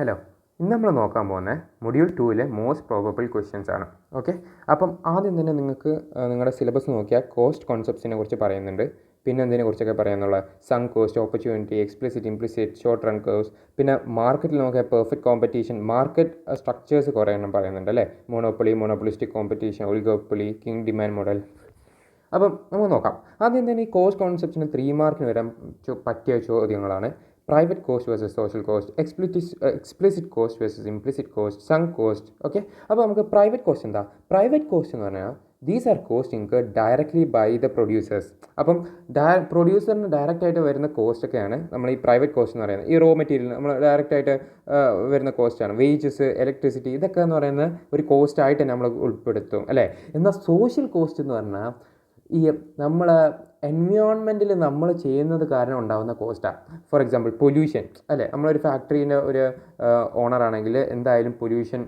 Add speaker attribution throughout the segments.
Speaker 1: Hello, ഇന്ന് നമ്മൾ നോക്കാൻ പോകുന്നത് മൊഡ്യൂൾ 2-ലെ മോസ്റ്റ് പ്രോബബിൾ ക്വസ്റ്റ്യൻസ് ആണ്. ഓക്കെ, അപ്പം ആദ്യം തന്നെ നിങ്ങൾക്ക് നിങ്ങളുടെ സിലബസ് നോക്കിയാൽ കോസ്റ്റ് കോൺസെപ്റ്റ്സിനെ കുറിച്ച് പറയുന്നുണ്ട്. പിന്നെ എന്തിനെ കുറിച്ചൊക്കെ പറയാമെന്നുള്ള sunk cost, opportunity, explicit, implicit, short run curves. പിന്നെ മാർക്കറ്റിൽ നോക്കിയാൽ പെർഫെക്റ്റ് കോമ്പറ്റീഷൻ, മാർക്കറ്റ് സ്ട്രക്ചേഴ്സ് കുറേ എണ്ണം പറയുന്നുണ്ട് അല്ലേ. മോണോപ്പൊളിസ്റ്റിക് competition, oligopoly, king demand model. അപ്പം നമുക്ക് നോക്കാം. ആദ്യം തന്നെ ഈ കോസ്റ്റ് കോൺസെപ്റ്റ്സിന് 3 മാർക്കിന് വരാൻ പറ്റിയ ചോദ്യങ്ങളാണ്. Private cost versus social cost, explicit cost versus implicit cost, sunk cost. Okay, അപ്പോൾ നമുക്ക് പ്രൈവറ്റ് കോസ്റ്റ് എന്താ? പ്രൈവറ്റ് കോസ്റ്റ് എന്ന് പറഞ്ഞാൽ these are cost incurred directly by the producers. അപ്പം പ്രൊഡ്യൂസറിന് ഡയറക്റ്റായിട്ട് വരുന്ന കോസ്റ്റൊക്കെയാണ് നമ്മൾ ഈ പ്രൈവറ്റ് കോസ്റ്റ് എന്ന് പറയുന്നത്. ഈ റോ മെറ്റീരിയൽ നമ്മൾ ഡയറക്റ്റായിട്ട് വരുന്ന കോസ്റ്റാണ്. വേജസ്, ഇലക്ട്രിസിറ്റി, ഇതൊക്കെ എന്ന് പറയുന്ന ഒരു കോസ്റ്റായിട്ട് നമ്മൾ ഉൾപ്പെടുത്തും അല്ലേ. എന്നാൽ സോഷ്യൽ കോസ്റ്റ് എന്ന് പറഞ്ഞാൽ ഈ നമ്മൾ എൻവയോൺമെൻറ്റിൽ നമ്മൾ ചെയ്യുന്നത് കാരണം ഉണ്ടാകുന്ന കോസ്റ്റാണ്. ഫോർ എക്സാമ്പിൾ പൊല്യൂഷൻ അല്ലേ. നമ്മളൊരു ഫാക്ടറീൻ്റെ ഒരു ഓണറാണെങ്കിൽ എന്തായാലും പൊല്യൂഷൻ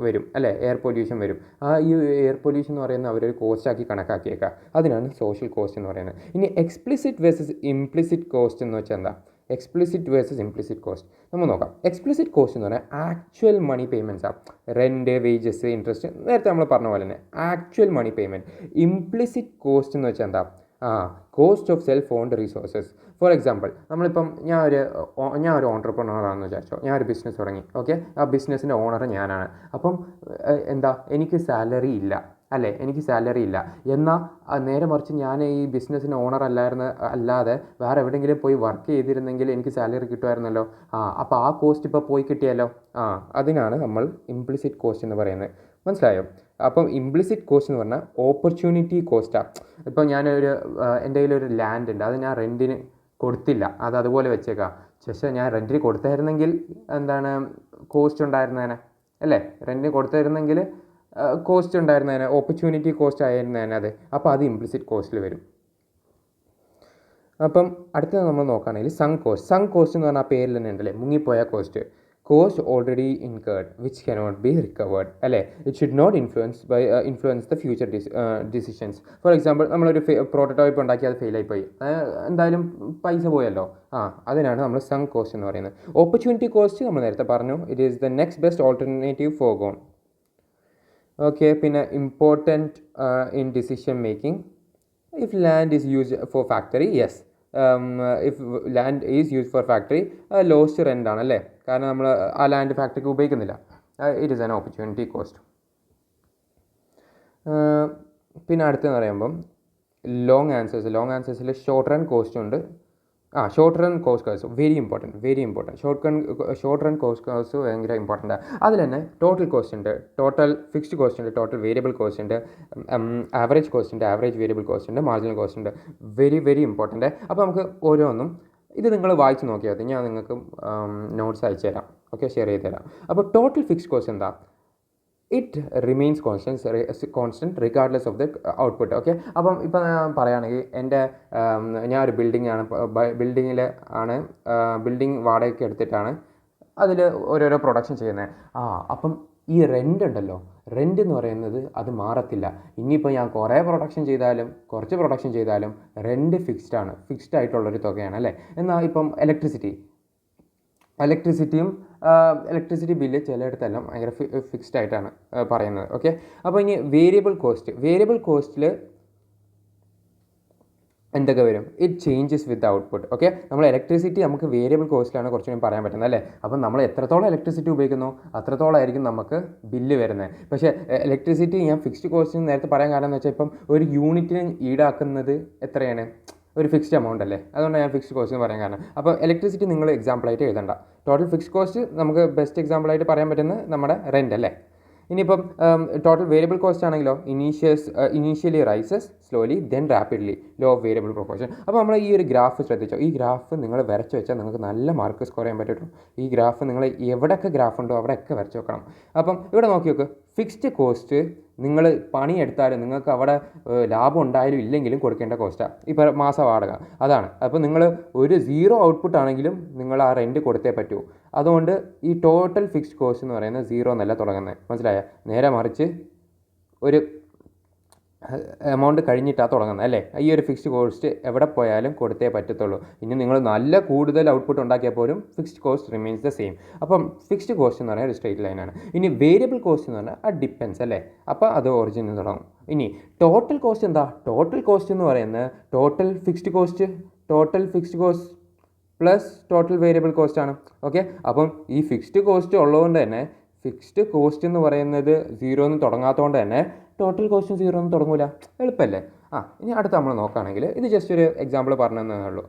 Speaker 1: വരും അല്ലേ, എയർ പൊല്യൂഷൻ വരും. ഈ എയർ പൊല്യൂഷൻ എന്ന് പറയുന്നത് അവരൊരു കോസ്റ്റാക്കി കണക്കാക്കിയേക്കാം. അതിനാണ് സോഷ്യൽ കോസ്റ്റ് എന്ന് പറയുന്നത്. ഇനി എക്സ്പ്ലിസിറ്റ് വേഴ്സസ് ഇംപ്ലിസിറ്റ് കോസ്റ്റ് എന്ന് വെച്ചാൽ എന്താ? എക്സ്പ്ലിസിറ്റ് വേഴ്സസ് ഇംപ്ലിസിറ്റ് കോസ്റ്റ് നമ്മൾ നോക്കാം. എക്സ്പ്ലിസിറ്റ് കോസ്റ്റ് എന്ന് പറഞ്ഞാൽ ആക്ച്വൽ മണി പേയ്മെൻറ്റ്സാണ്. റെൻറ്റ്, വേജസ്, ഇൻട്രസ്റ്റ്, നേരത്തെ നമ്മൾ പറഞ്ഞ പോലെ തന്നെ ആക്ച്വൽ മണി പേയ്മെൻറ്റ്. ഇംപ്ലിസിറ്റ് കോസ്റ്റ് എന്ന് വെച്ചാൽ എന്താ? Cost of self owned resources. For example നമ്മളിപ്പം ഞാൻ ഒരു ഓൺട്രപ്രണറാണെന്ന് വിചാരിച്ചോ. ഞാൻ ഒരു ബിസിനസ് തുടങ്ങി. ഓക്കെ, ആ ബിസിനസ്സിൻ്റെ ഓണർ ഞാനാണ്. അപ്പം എന്താ, എനിക്ക് സാലറി ഇല്ല അല്ലേ, എനിക്ക് സാലറി ഇല്ല. എന്നാൽ നേരെ മറിച്ച് ഞാൻ ഈ ബിസിനസ്സിന് ഓണർ അല്ലാതെ വേറെ എവിടെയെങ്കിലും പോയി വർക്ക് ചെയ്തിരുന്നെങ്കിൽ എനിക്ക് സാലറി കിട്ടുമായിരുന്നല്ലോ. അപ്പോൾ ആ കോസ്റ്റ് ഇപ്പോൾ പോയി കിട്ടിയല്ലോ. അതിനാണ് നമ്മൾ ഇംപ്ലിസിറ്റ് കോസ്റ്റ് എന്ന് പറയുന്നത്. മനസ്സിലായോ? അപ്പം ഇംപ്ലിസിറ്റ് കോസ്റ്റ് എന്ന് പറഞ്ഞാൽ ഓപ്പർച്യൂണിറ്റി കോസ്റ്റാണ്. ഇപ്പോൾ ഞാനൊരു എൻ്റെ കയ്യിലൊരു ലാൻഡ് ഉണ്ട്, അത് ഞാൻ റെൻറ്റിന് കൊടുത്തില്ല, അത് അതുപോലെ വെച്ചേക്കാം. പക്ഷേ ഞാൻ റെൻറ്റിന് കൊടുത്തായിരുന്നെങ്കിൽ എന്താണ് കോസ്റ്റ് ഉണ്ടായിരുന്നേനെ അല്ലേ. റെൻറ്റിന് കൊടുത്തായിരുന്നെങ്കിൽ കോസ്റ്റ് ഉണ്ടായിരുന്നേനെ, ഓപ്പർച്യൂണിറ്റി കോസ്റ്റ് ആയിരുന്നേനെ അത്. അപ്പോൾ അത് ഇംപ്ലിസിറ്റ് കോസ്റ്റിൽ വരും. അപ്പം അടുത്തത് നമ്മൾ നോക്കുകയാണെങ്കിൽ സങ് കോസ്റ്റ് എന്ന് പറഞ്ഞാൽ ആ പേരിൽ തന്നെ ഉണ്ടല്ലേ, മുങ്ങിപ്പോയ cost. Cost already incurred which cannot be recovered അല്ലേ. It should not influence the future decisions. For example നമ്മളൊരു പ്രോട്ടോടൈപ്പ് ഉണ്ടാക്കി അത് ഫെയിലായിപ്പോയി, എന്തായാലും പൈസ പോയല്ലോ. അതിനാണ് നമ്മൾ സങ് കോസ്റ്റ് എന്ന് പറയുന്നത്. ഓപ്പർച്യൂണിറ്റി കോസ്റ്റ് നമ്മൾ നേരത്തെ പറഞ്ഞു, it is the next best alternative forgone ഗോൺ. ഓക്കെ, പിന്നെ important in decision making. If land is used for factory, yes. If land is used for factory, lost rent ആണല്ലേ, കാരണം നമ്മൾ ആ ലാൻഡ് ഫാക്ടറിക്ക് ഉപയോഗിക്കുന്നില്ല. It is an opportunity cost. പിന്നെ അടുത്തെന്ന് പറയുമ്പം ലോങ് ആൻസേഴ്സിൽ ഷോർട്ട് റൺ കോസ്റ്റ് ഉണ്ട്. Short run cost curves very important. Short run cost curves ഭയങ്കര ഇമ്പോർട്ടൻ്റ്. അതിൽ തന്നെ ടോട്ടൽ കോസ്റ്റ് ഉണ്ട്, ടോട്ടൽ ഫിക്സ്ഡ് കോസ്റ്റ് ഉണ്ട്, ടോട്ടൽ വേരിയബിൾ കോസ്റ്റ് ഉണ്ട്, ആവറേജ് കോസ്റ്റ് ഉണ്ട്, ആവറേജ് വേരിയബിൾ കോസ്റ്റ് ഉണ്ട്, മാർജിനൽ കോസ്റ്റ് ഉണ്ട്. Very important. അപ്പോൾ നമുക്ക് ഓരോന്നും ഇത് നിങ്ങൾ വായിച്ച് നോക്കിയാൽ മതി. ഞാൻ നിങ്ങൾക്ക് നോട്ട്സ് അയച്ചു തരാം. ഓക്കെ, ഷെയർ ചെയ്ത് തരാം. അപ്പോൾ ടോട്ടൽ ഫിക്സ്ഡ് കോസ്റ്റ് എന്താ? It remains constant regardless of the output. Okay, അപ്പം ഇപ്പം ഞാൻ പറയുകയാണെങ്കിൽ ഞാനൊരു ബിൽഡിംഗ് വാടകയ്ക്ക് എടുത്തിട്ടാണ് അതിൽ ഓരോരോ പ്രൊഡക്ഷൻ ചെയ്യുന്നത്. അപ്പം ഈ റെൻ്റ് ഉണ്ടല്ലോ, റെൻ്റ് എന്ന് പറയുന്നത് അത് മാറത്തില്ല. ഇനിയിപ്പോൾ ഞാൻ കുറച്ച് പ്രൊഡക്ഷൻ ചെയ്താലും റെൻ്റ് ഫിക്സ്ഡ് ആയിട്ടുള്ളൊരു തുകയാണ് അല്ലേ. എന്നാൽ ഇപ്പം ഇലക്ട്രിസിറ്റി ബില്ല് ചിലയിടത്തെല്ലാം ഭയങ്കര ഫിക്സ്ഡ് ആയിട്ടാണ് പറയുന്നത്. ഓക്കെ, അപ്പോൾ ഇനി വേരിയബിൾ കോസ്റ്റിൽ എന്തൊക്കെ വരും? It changes with output. Okay, നമ്മൾ ഇലക്ട്രിസിറ്റി നമുക്ക് വേരിയബിൾ കോസ്റ്റിലാണ് കുറച്ചുകൂടി പറയാൻ പറ്റുന്നത് അല്ലേ. അപ്പം നമ്മൾ എത്രത്തോളം ഇലക്ട്രിസിറ്റി ഉപയോഗിക്കുന്നു അത്രത്തോളം ആയിരിക്കും നമുക്ക് ബില്ല് വരുന്നത്. പക്ഷേ ഇലക്ട്രിസിറ്റി ഞാൻ ഫിക്സ്ഡ് കോസ്റ്റ് നേരത്തെ പറയാൻ കാരണം എന്ന് വെച്ചാൽ ഇപ്പം ഒരു യൂണിറ്റിന് ഈടാക്കുന്നത് എത്രയാണ്? ഒരു ഫിക്സ്ഡ് എമൗണ്ട് അല്ലേ, അതുകൊണ്ടാണ് ഞാൻ ഫിക്സ്ഡ് കോസ്റ്റ് എന്ന് പറയാൻ കാരണം. അപ്പോൾ ഇലക്ട്രിസിറ്റി നിങ്ങൾ എക്സാമ്പിളായിട്ട് എഴുതണ്ട. ടോട്ടൽ ഫിക്സ്ഡ് കോസ്റ്റ് നമുക്ക് ബെസ്റ്റ് എക്സാമ്പിളായിട്ട് പറയാൻ പറ്റുന്നത് നമ്മുടെ റെൻ്റ് അല്ലേ. ഇനിയിപ്പം ടോട്ടൽ വേരിയബിൾ കോസ്റ്റ് ആണെങ്കിലോ initially rises slowly then rapidly, law of variable proportion. അപ്പോൾ നമ്മൾ ഈ ഒരു ഗ്രാഫ് ശ്രദ്ധിച്ചോ. ഈ ഗ്രാഫ് നിങ്ങൾ വരച്ച് വെച്ചാൽ നിങ്ങൾക്ക് നല്ല മാർക്ക് സ്കോർ ചെയ്യാൻ പറ്റും. ഈ ഗ്രാഫ് നിങ്ങൾ എവിടെയൊക്കെ ഗ്രാഫ് ഉണ്ടോ അവിടെയൊക്കെ വരച്ച് വെക്കണം. അപ്പം ഇവിടെ നോക്കി നോക്ക്, ഫിക്സ്ഡ് കോസ്റ്റ് നിങ്ങൾ പണിയെടുത്താലും നിങ്ങൾക്ക് അവിടെ ലാഭം ഉണ്ടായാലും ഇല്ലെങ്കിലും കൊടുക്കേണ്ട കോസ്റ്റാണ് ഇപ്പോൾ മാസ വാടക. അതാണ്. അപ്പോൾ നിങ്ങൾ ഒരു 0 ഔട്ട്പുട്ട് ആണെങ്കിലും നിങ്ങൾ ആ റെൻറ്റ് കൊടുത്തേ പറ്റൂ. അതുകൊണ്ട് ഈ ടോട്ടൽ ഫിക്സ്ഡ് കോസ്റ്റ് എന്ന് പറയുന്നത് 0 എന്നല്ല തുടങ്ങുന്നത്, മനസ്സിലായ? നേരെ മറിച്ച് ഒരു എമൗണ്ട് കഴിഞ്ഞിട്ടാണ് തുടങ്ങുന്നത് അല്ലേ. ഈ ഒരു ഫിക്സ്ഡ് കോസ്റ്റ് എവിടെ പോയാലും കൊടുത്തേ പറ്റത്തുള്ളൂ. ഇനി നിങ്ങൾ നല്ല കൂടുതൽ ഔട്ട്പുട്ട് ഉണ്ടാക്കിയാൽ പോലും fixed cost remains the same. അപ്പം ഫിക്സ്ഡ് കോസ്റ്റ് എന്ന് പറയുന്നത് ഒരു സ്ട്രേറ്റ് ലൈനാണ്. ഇനി വേരിയബിൾ കോസ്റ്റ് എന്ന് പറഞ്ഞാൽ അത് ഡിപ്പെൻസ് അല്ലേ. അപ്പോൾ അത് ഒറിജിനിൽ തുടങ്ങും. ഇനി ടോട്ടൽ കോസ്റ്റ് എന്താ? ടോട്ടൽ കോസ്റ്റ് എന്ന് പറയുന്നത് total fixed cost plus total variable cost ആണ്. ഓക്കെ, അപ്പം ഈ ഫിക്സ്ഡ് കോസ്റ്റ് ഉള്ളതുകൊണ്ട് തന്നെ ഫിക്സ്ഡ് കോസ്റ്റ് എന്ന് പറയുന്നത് 0 എന്ന് തുടങ്ങാത്തതുകൊണ്ട് തന്നെ ടോട്ടൽ കോസ്റ്റും 0 എന്ന് തുടങ്ങൂല. എളുപ്പമല്ലേ? ഇനി അടുത്ത് നമ്മൾ നോക്കുകയാണെങ്കിൽ ഇത് ജസ്റ്റ് ഒരു എക്സാമ്പിൾ പറഞ്ഞു തന്നേ ഉള്ളൂ.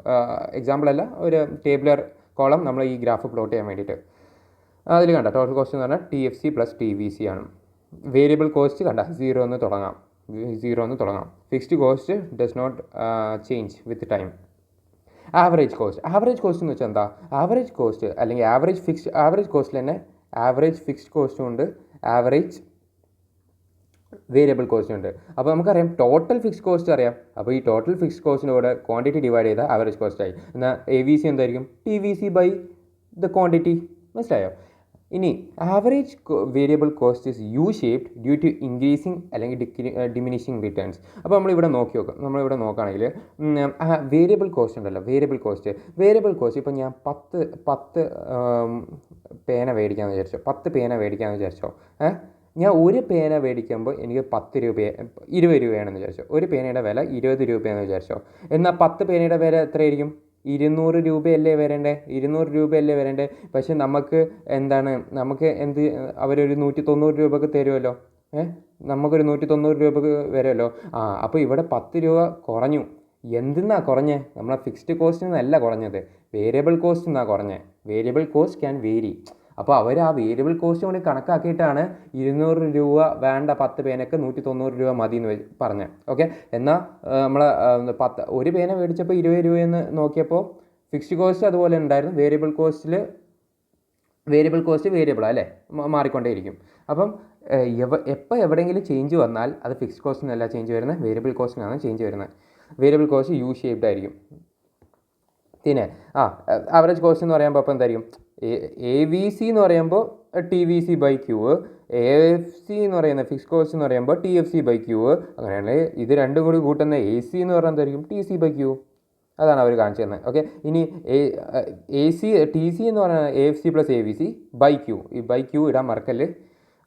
Speaker 1: എക്സാമ്പിളല്ല, ഒരു ടേബിളർ കോളം നമ്മൾ ഈ ഗ്രാഫ് പ്ലോട്ട് ചെയ്യാൻ വേണ്ടിയിട്ട്. അതിൽ കണ്ട ടോട്ടൽ കോസ്റ്റ് എന്ന് പറഞ്ഞാൽ TFC പ്ലസ് TVC ആണ്. വേരിയബിൾ കോസ്റ്റ് കണ്ട 0 എന്ന് തുടങ്ങാം. Fixed cost does not change with time. Average cost എന്ന് വെച്ചാൽ എന്താ? ആവറേജ് കോസ്റ്റ് അല്ലെങ്കിൽ ആവറേജ് കോസ്റ്റിൽ തന്നെ ആവറേജ് ഫിക്സ്ഡ് കോസ്റ്റും ഉണ്ട്, ആവറേജ് വേരിയബിൾ കോസ്റ്റ് ഉണ്ട്. അപ്പോൾ നമുക്കറിയാം ടോട്ടൽ ഫിക്സ്ഡ് കോസ്റ്റ് അറിയാം. അപ്പോൾ ഈ ടോട്ടൽ ഫിക്സ്ഡ് കോസ്റ്റിൻ്റെ കൂടെ ക്വാണ്ടിറ്റി ഡിവൈഡ് ചെയ്താൽ ആവറേജ് കോസ്റ്റ് ആയി. എന്നാൽ AVC എന്തായിരിക്കും? TVC by the quantity. മനസ്സിലായോ? ഇനി average variable cost is U shaped due to increasing അല്ലെങ്കിൽ ഡിമിനിഷിങ് റിട്ടേൺസ്. അപ്പോൾ നമ്മളിവിടെ നോക്കുകയാണെങ്കിൽ വേരിയബിൾ കോസ്റ്റ് ഉണ്ടല്ലോ, വേരിയബിൾ കോസ്റ്റ് ഇപ്പോൾ ഞാൻ 10 പേന മേടിക്കാമെന്ന് വിചാരിച്ചോ. ഞാൻ ഒരു പേന മേടിക്കുമ്പോൾ എനിക്ക് 20 രൂപയാണെന്ന് വിചാരിച്ചോ. ഒരു പേനയുടെ വില 20 രൂപയാണെന്ന് വിചാരിച്ചോ. എന്നാൽ 10 പേനയുടെ വില എത്രയായിരിക്കും? 200 രൂപയല്ലേ വരേണ്ടേ. പക്ഷെ നമുക്ക് അവരൊരു 190 രൂപക്ക് തരുമല്ലോ. നമുക്കൊരു 190 രൂപക്ക് വരുമല്ലോ. അപ്പോൾ ഇവിടെ 10 രൂപ കുറഞ്ഞു. എന്തിനാ കുറഞ്ഞേ? നമ്മളെ ഫിക്സ്ഡ് കോസ്റ്റിൽ നിന്നല്ല കുറഞ്ഞത്, വേരിയബിൾ കോസ്റ്റ് നിന്നാണ് കുറഞ്ഞത്. Variable cost can vary. അപ്പോൾ അവർ ആ വേരിയബിൾ കോസ്റ്റ് കൊണ്ട് കണക്കാക്കിയിട്ടാണ് 200 രൂപ വേണ്ട 10 പേനക്ക് 190 രൂപ മതി എന്ന് പറഞ്ഞത്. ഓക്കെ, എന്നാൽ നമ്മൾ ഒരു പേന മേടിച്ചപ്പോൾ 20 രൂപയെന്ന് നോക്കിയപ്പോൾ ഫിക്സ്ഡ് കോസ്റ്റ് അതുപോലെ ഉണ്ടായിരുന്നു. വേരിയബിൾ കോസ്റ്റ് വേരിയബിൾ അല്ലേ, മാറിക്കൊണ്ടേയിരിക്കും. അപ്പം എപ്പോൾ എവിടെയെങ്കിലും ചേഞ്ച് വന്നാൽ അത് ഫിക്സ്ഡ് കോസ്റ്റിനല്ല ചേഞ്ച് വരുന്നത്, വേരിയബിൾ കോസ്റ്റിനാണ് ചേഞ്ച് വരുന്നത്. വേരിയബിൾ കോസ്റ്റ് യു ഷേപ്ഡ് ആയിരിക്കും. പിന്നെ ആവറേജ് കോസ്റ്റ് എന്ന് പറയുമ്പോൾ അപ്പോൾ എന്തായിരിക്കും? AVC എന്ന് പറയുമ്പോൾ TVC ബൈ Q, AFC എന്ന് പറയുന്ന ഫിക്സ്ഡ് കോസ്റ്റ് എന്ന് പറയുമ്പോൾ TFC ബൈ Q. അങ്ങനെയാണ് ഇത് രണ്ടും കൂടി കൂട്ടുന്ന AC എന്ന് പറയുന്നത് എന്തായിരിക്കും? TC by Q. അതാണ് അവർ കാണിച്ചു തന്നത്. ഓക്കെ, ഇനി TC എന്ന് പറയുന്നത് AFC plus AVC by Q. ഈ ബൈ Q ഇടാൻ മറക്കല്ല്.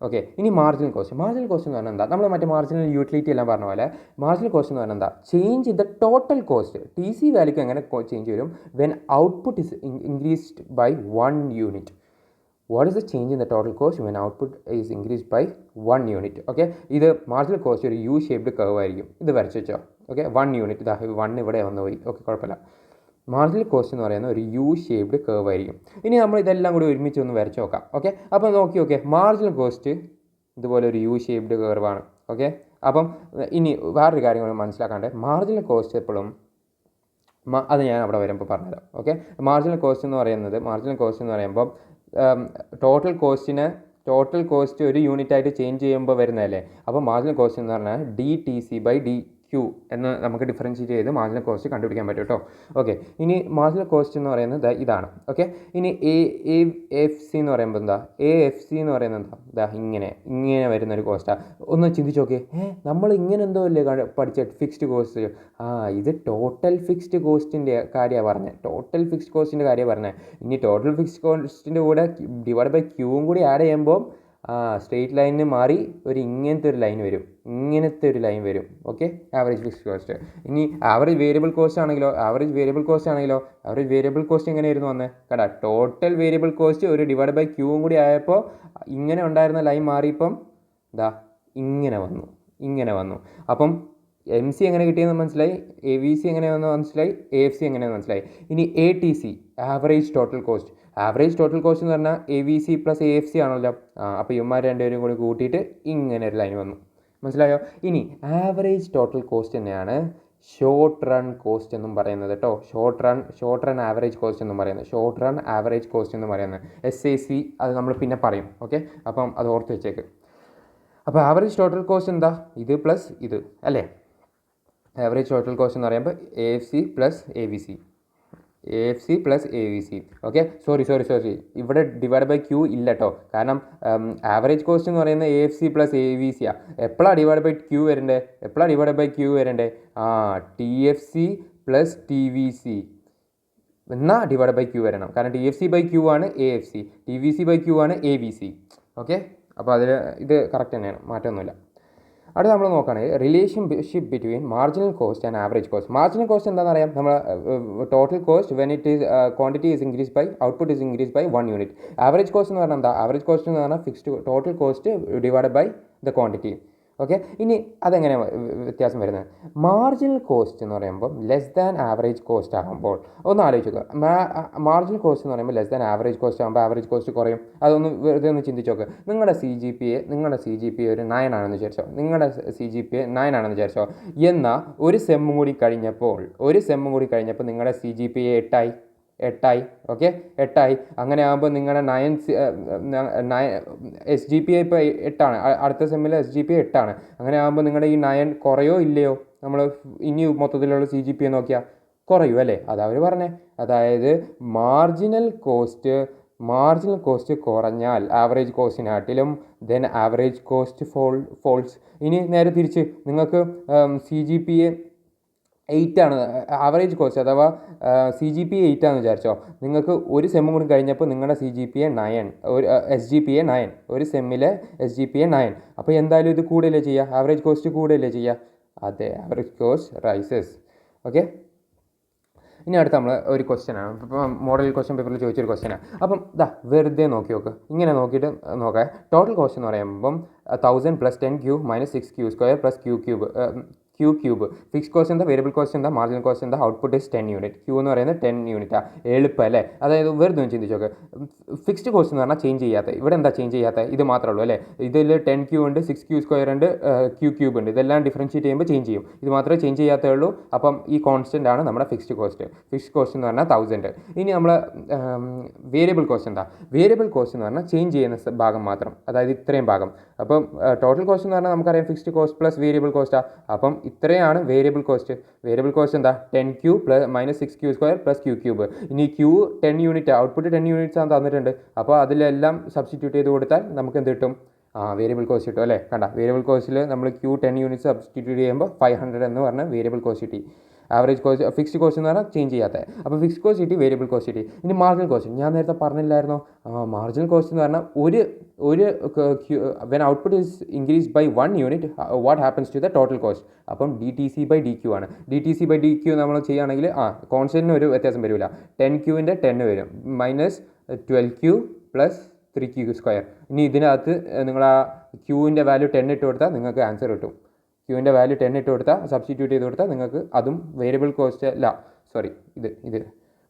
Speaker 1: ഓക്കെ, ഇനി മാർജിനൽ കോസ്റ്റ് എന്ന് പറഞ്ഞാൽ എന്താ? നമ്മൾ മറ്റേ മാർജിനൽ യൂട്ടിലിറ്റി എല്ലാം പറഞ്ഞ പോലെ മാർജിനൽ കോസ്റ്റ് എന്ന് പറഞ്ഞാൽ എന്താ? Change in the total cost. TC വാല്യൂക്ക് എങ്ങനെ ചേഞ്ച് വരും? When output is increased by 1 unit. What is the change in the total cost when output is increased by 1 unit. Okay, ഇത് മാർജിനൽ കോസ്റ്റ് ഒരു U shaped curve ആയിരിക്കും. ഇത് വരച്ച് വെച്ചോ. Okay, 1 unit, 1 ഇവിടെ വന്നു പോയി. ഓക്കെ, കുഴപ്പമില്ല. മാർജിനൽ കോസ്റ്റ് എന്ന് പറയുന്ന ഒരു യു ഷേപ്ഡ് കർവ് ആയിരിക്കും. ഇനി നമ്മൾ ഇതെല്ലാം കൂടി ഒരുമിച്ച് ഒന്ന് വരച്ച് നോക്കാം. ഓക്കെ, അപ്പോൾ നോക്കി മാർജിനൽ കോസ്റ്റ് ഇതുപോലെ ഒരു യു ഷേപ്ഡ് കർവാണ്. ഓക്കെ, അപ്പം ഇനി വേറൊരു കാര്യം കൂടി മനസ്സിലാക്കാണ്ട്, മാർജിനൽ കോസ്റ്റ് എപ്പോഴും അത് ഞാൻ അവിടെ വരുമ്പോൾ പറഞ്ഞുതരാം. ഓക്കെ, മാർജിനൽ കോസ്റ്റ് എന്ന് പറയുമ്പോൾ ടോട്ടൽ കോസ്റ്റ് ഒരു യൂണിറ്റ് ആയിട്ട് ചേഞ്ച് ചെയ്യുമ്പോൾ വരുന്നതല്ലേ. അപ്പോൾ മാർജിനൽ കോസ്റ്റ് എന്ന് പറഞ്ഞാൽ DTC ബൈ DQ എന്ന് നമുക്ക് ഡിഫറൻഷ്യേറ്റ് ചെയ്ത് മാർജിനൽ കോസ്റ്റ് കണ്ടുപിടിക്കാൻ പറ്റും കേട്ടോ. ഓക്കെ, ഇനി മാർജിനൽ കോസ്റ്റ് എന്ന് പറയുന്നത് ഇതാണ്. ഓക്കെ, ഇനി AFC എന്ന് പറയുമ്പോൾ എന്താ? AFC എന്ന് പറയുന്നത് എന്താ? ഇങ്ങനെ വരുന്നൊരു കോസ്റ്റാണ്. ഒന്ന് ചിന്തിച്ച് നോക്കിയേ. നമ്മൾ ഇങ്ങനെ എന്തോ അല്ലേ പഠിച്ച ഫിക്സ്ഡ് കോസ്റ്റ്? ഇത് ടോട്ടൽ ഫിക്സ്ഡ് കോസ്റ്റിൻ്റെ കാര്യമാണ് പറഞ്ഞത്. ഇനി ടോട്ടൽ ഫിക്സ്ഡ് കോസ്റ്റിൻ്റെ കൂടെ ഡിവൈഡ് ബൈ Qവും കൂടി ആഡ് ചെയ്യുമ്പോൾ സ്ട്രെയിറ്റ് ലൈനിന് മാറി ഇങ്ങനത്തെ ഒരു ലൈൻ വരും. Okay, average fixed cost. ഇനി ആവറേജ് വേരിയബിൾ കോസ്റ്റ് ആണെങ്കിലോ ആവറേജ് വേരിയബിൾ കോസ്റ്റ് എങ്ങനെയായിരുന്നു വന്നത്? കേട്ടാ, ടോട്ടൽ വേരിയബിൾ കോസ്റ്റ് ഒരു ഡിവൈഡ് ബൈ Qവും കൂടി ആയപ്പോൾ ഇങ്ങനെ ഉണ്ടായിരുന്ന ലൈൻ മാറിയപ്പം ഇങ്ങനെ വന്നു. അപ്പം MC എങ്ങനെ കിട്ടിയെന്ന് മനസ്സിലായി, AVC എങ്ങനെയാണെന്ന് മനസ്സിലായി, AFC എങ്ങനെയാണെന്ന് മനസ്സിലായി. ഇനി ATC, ആവറേജ് ടോട്ടൽ കോസ്റ്റ് എന്ന് പറഞ്ഞാൽ AVC പ്ലസ് AFC ആണല്ലോ. അപ്പോൾ ഇവന്മാർ രണ്ടുപേരും കൂടി കൂട്ടിയിട്ട് ഇങ്ങനെ ഒരു ലൈൻ വന്നു. മനസ്സിലായോ? ഇനി ആവറേജ് ടോട്ടൽ കോസ്റ്റ് തന്നെയാണ് ഷോർട്ട് റൺ കോസ്റ്റ് എന്നും പറയുന്നത് കേട്ടോ. ഷോർട്ട് റൺ ആവറേജ് കോസ്റ്റ് എന്നും പറയുന്നത് SAC. അത് നമ്മൾ പിന്നെ പറയും. ഓക്കെ, അപ്പം അത് ഓർത്ത് വെച്ചേക്ക്. അപ്പോൾ ആവറേജ് ടോട്ടൽ കോസ്റ്റ് എന്താ? ഇത് പ്ലസ് ഇത് അല്ലേ. ആവറേജ് ടോട്ടൽ കോസ്റ്റ് എന്ന് പറയുമ്പോൾ AFC plus AVC. AFC plus AVC. Okay, sorry, ഇവിടെ ഡിവൈഡ് ബൈ ക്യൂ ഇല്ല കേട്ടോ. കാരണം ആവറേജ് കോസ്റ്റ് എന്ന് പറയുന്നത് AFC പ്ലസ് AVC ആണ്. എപ്പോഴാണ് ഡിവൈഡ് ബൈ ക്യൂ വരണ്ടേ? TFC പ്ലസ് TVC എന്നാൽ ഡിവൈഡ് ബൈ ക്യൂ വരണം. കാരണം TFC ബൈ ക്യൂ ആണ് AFC, TVC ബൈ ക്യൂ ആണ് AVC. ഓക്കെ, അപ്പോൾ അതിൽ ഇത് കറക്റ്റ് തന്നെയാണ്, മാറ്റമൊന്നുമില്ല. അടുത്ത നമ്മൾ നോക്കുകയാണെങ്കിൽ relationship between marginal cost and average cost. Marginal cost എന്താണെന്ന് അറിയാം, നമ്മൾ total cost when it is quantity is increase by output is increase by 1 unit. Average cost എന്ന് പറഞ്ഞാൽ എന്താ? ആവറേജ് കോസ്റ്റ് എന്ന് പറഞ്ഞാൽ fixed total cost divide by the quantity. Okay, ഇനി അതെങ്ങനെയാണ് വ്യത്യാസം വരുന്നത്? മാർജിനൽ കോസ്റ്റ് എന്ന് പറയുമ്പോൾ ലെസ് ദാൻ ആവറേജ് കോസ്റ്റ് ആകുമ്പോൾ ഒന്ന് ആലോചിക്കുക. മാർജിനൽ കോസ്റ്റ് എന്ന് പറയുമ്പോൾ ലെസ് ദാൻ ആവറേജ് കോസ്റ്റ് ആകുമ്പോൾ ആവറേജ് കോസ്റ്റ് കുറയും. അതൊന്ന് വെറുതെ ഒന്ന് ചിന്തിച്ച് നോക്ക്. നിങ്ങളുടെ സി ജി പി ഒരു 9 ആണെന്ന് വിചാരിച്ചോ. എന്നാൽ ഒരു സെമ്മും കൂടി കഴിഞ്ഞപ്പോൾ നിങ്ങളുടെ CGPA 8 ഓക്കെ, 8. അങ്ങനെ ആകുമ്പോൾ നിങ്ങളുടെ SGPA ഇപ്പോൾ 8 അടുത്ത സെമ്മിൽ SGPA 8. അങ്ങനെ ആകുമ്പോൾ നിങ്ങളുടെ ഈ 9 കുറയോ ഇല്ലയോ? നമ്മൾ ഇനി മൊത്തത്തിലുള്ള CGPA നോക്കിയാൽ കുറയും അല്ലേ? അതവർ പറഞ്ഞേ. അതായത് മാർജിനൽ കോസ്റ്റ് കുറഞ്ഞാൽ ആവറേജ് കോസ്റ്റിനാട്ടിലും ദെൻ ആവറേജ് കോസ്റ്റ് ഫോൾസ്. ഇനി നേരെ തിരിച്ച് നിങ്ങൾക്ക് CGPA 8 ആണ് ആവറേജ് കോസ്റ്റ്, അഥവാ CGPA 8 ആണെന്ന് വിചാരിച്ചോ. നിങ്ങൾക്ക് ഒരു സെമ്മും കൂടി കഴിഞ്ഞപ്പോൾ നിങ്ങളുടെ SGPA 9, ഒരു സെമ്മിലെ SGPA 9. അപ്പോൾ എന്തായാലും ഇത് കൂടുതലേ ചെയ്യുക, ആവറേജ് കോസ്റ്റ് കൂടുതലേ ചെയ്യുക. അതെ, ആവറേജ് കോസ്റ്റ് റൈസസ്. ഓക്കെ, ഇനി അടുത്ത നമ്മൾ ഒരു ക്വസ്റ്റ്യനാണ്, ഇപ്പം മോഡൽ ക്വസ്റ്റ്യൻ പേപ്പറിൽ ചോദിച്ചൊരു ക്വസ്റ്റ്യനാണ്. അപ്പം വെറുതെ നോക്ക്, ഇങ്ങനെ നോക്കിയിട്ട് നോക്കാം. ടോട്ടൽ കോസ്റ്റ് എന്ന് പറയുമ്പം 1000 + 10³ - 6Q² + Q cube. Fix cost എന്താ, വേരിയബിൾ കോസ്റ്റ് എന്താ, മാർജിനൽ കോസ്റ്റ് എന്താ, ഔട്ട്പുട്ട് ഇസ് 10 യൂണിറ്റ്. Q എന്ന് പറയുന്നത് 10 യൂണിറ്റാണ്. എളുപ്പം അല്ലേ? അതായത് വെറുതെ ചിന്തിച്ച് നോക്ക്. ഫിക്സ്ഡ് കോസ്റ്റ് എന്ന് പറഞ്ഞാൽ ചേഞ്ച് ചെയ്യാത്ത, ഇവിടെ എന്താ ചേഞ്ച് ചെയ്യാത്ത? ഇത് മാത്രമേ ഉള്ളൂ അല്ലേ? ഇതിൽ 10Q ഉണ്ട്, 6Q² ഉണ്ട്, Q ക്യൂബ് ഉണ്ട്. ഇതെല്ലാം ഡിഫറൻഷ്യേറ്റ് ചെയ്യുമ്പോൾ ചേഞ്ച് ചെയ്യും. ഇത് മാത്രമേ ചേഞ്ച് ചെയ്യാത്തേ ഉള്ളൂ. അപ്പം ഈ കോൺസ്റ്റൻ്റ് ആണ് നമ്മുടെ ഫിക്സ്ഡ് കോസ്റ്റ്. ഫിക്സ്ഡ് കോസ്റ്റ് എന്ന് പറഞ്ഞാൽ 1000. ഇനി നമ്മൾ വേരിയബിൾ കോസ്റ്റ് എന്താ? വേരിയബിൾ കോസ്റ്റ് എന്ന് പറഞ്ഞാൽ ചേഞ്ച് ചെയ്യുന്ന ഭാഗം മാത്രം, അതായത് ഇത്രയും ഭാഗം. അപ്പം ടോട്ടൽ കോസ്റ്റ് എന്ന് പറഞ്ഞാൽ നമുക്കറിയാം ഫിക്സ്ഡ് കോസ്റ്റ് പ്ലസ് വേരിയബിൾ കോസ്റ്റാണ്. അപ്പം ഇത്രയാണ് വേരിയബിൾ കോസ്റ്റ്. വേരിയബിൾ കോസ്റ്റ് എന്താ? 10Q - 6Q² + Q cube. ഇനി Q 10 യൂണിറ്റ്, ഔട്ട്പുട്ട് 10 യൂണിറ്റ്സ് ആണ് തന്നിട്ടുണ്ട്. അപ്പോൾ അതിലെല്ലാം സബ്സ്റ്റിറ്റ്യൂട്ട് ചെയ്ത് കൊടുത്താൽ നമുക്ക് എന്ത് കിട്ടും? വേരിയബിൾ കോസ്റ്റ് കിട്ടും അല്ലേ? കണ്ട, വേരിയബിൾ കോസ്റ്റിൽ നമ്മൾ Q 10 യൂണിറ്റ്സ് സബ്സ്റ്റിറ്റ്യൂട്ട് ചെയ്യുമ്പോൾ 500 എന്ന് പറഞ്ഞ വേരിയബിൾ കോസ്റ്റ് കിട്ടി. ആവറേജ് കോസ്റ്റ്, ഫിക്സ്ഡ് കോസ്റ്റ് എന്ന് പറഞ്ഞാൽ ചേഞ്ച് ചെയ്യാത്ത. അപ്പോൾ ഫിക്സ്ഡ് കോസ്റ്റ് കിട്ടി, വേരിയബിൾ കോസ്റ്റ് കിട്ടി. ഇനി മാർജിനൽ കോസ്റ്റ് ഞാൻ നേരത്തെ പറഞ്ഞില്ലായിരുന്നോ? മാർജിനൽ കോസ്റ്റ് എന്ന് പറഞ്ഞാൽ ഒരു when output is increase by 1 unit what happens to the total cost. അപ്പം DTC/DQ ആണ്. DTC/DQ നമ്മൾ ചെയ്യുകയാണെങ്കിൽ കോൺസ്റ്റന്റിന് ഒരു വ്യത്യാസം വരില്ല. 10Qൻ്റെ 10 വരും, -12Q + 3Q². ഇനി ഇതിനകത്ത് നിങ്ങൾ ആ Qൻ്റെ വാല്യൂ 10 ഇട്ട് കൊടുത്താൽ നിങ്ങൾക്ക് ആൻസർ കിട്ടും. Qൻ്റെ വാല്യൂ 10 ഇട്ട് കൊടുത്താൽ, സബ്സ്റ്റിറ്റ്യൂട്ട് ചെയ്ത് കൊടുത്താൽ നിങ്ങൾക്ക് അതും വേരിയബിൾ കോസ്റ്റ് അല്ല, സോറി, ഇത്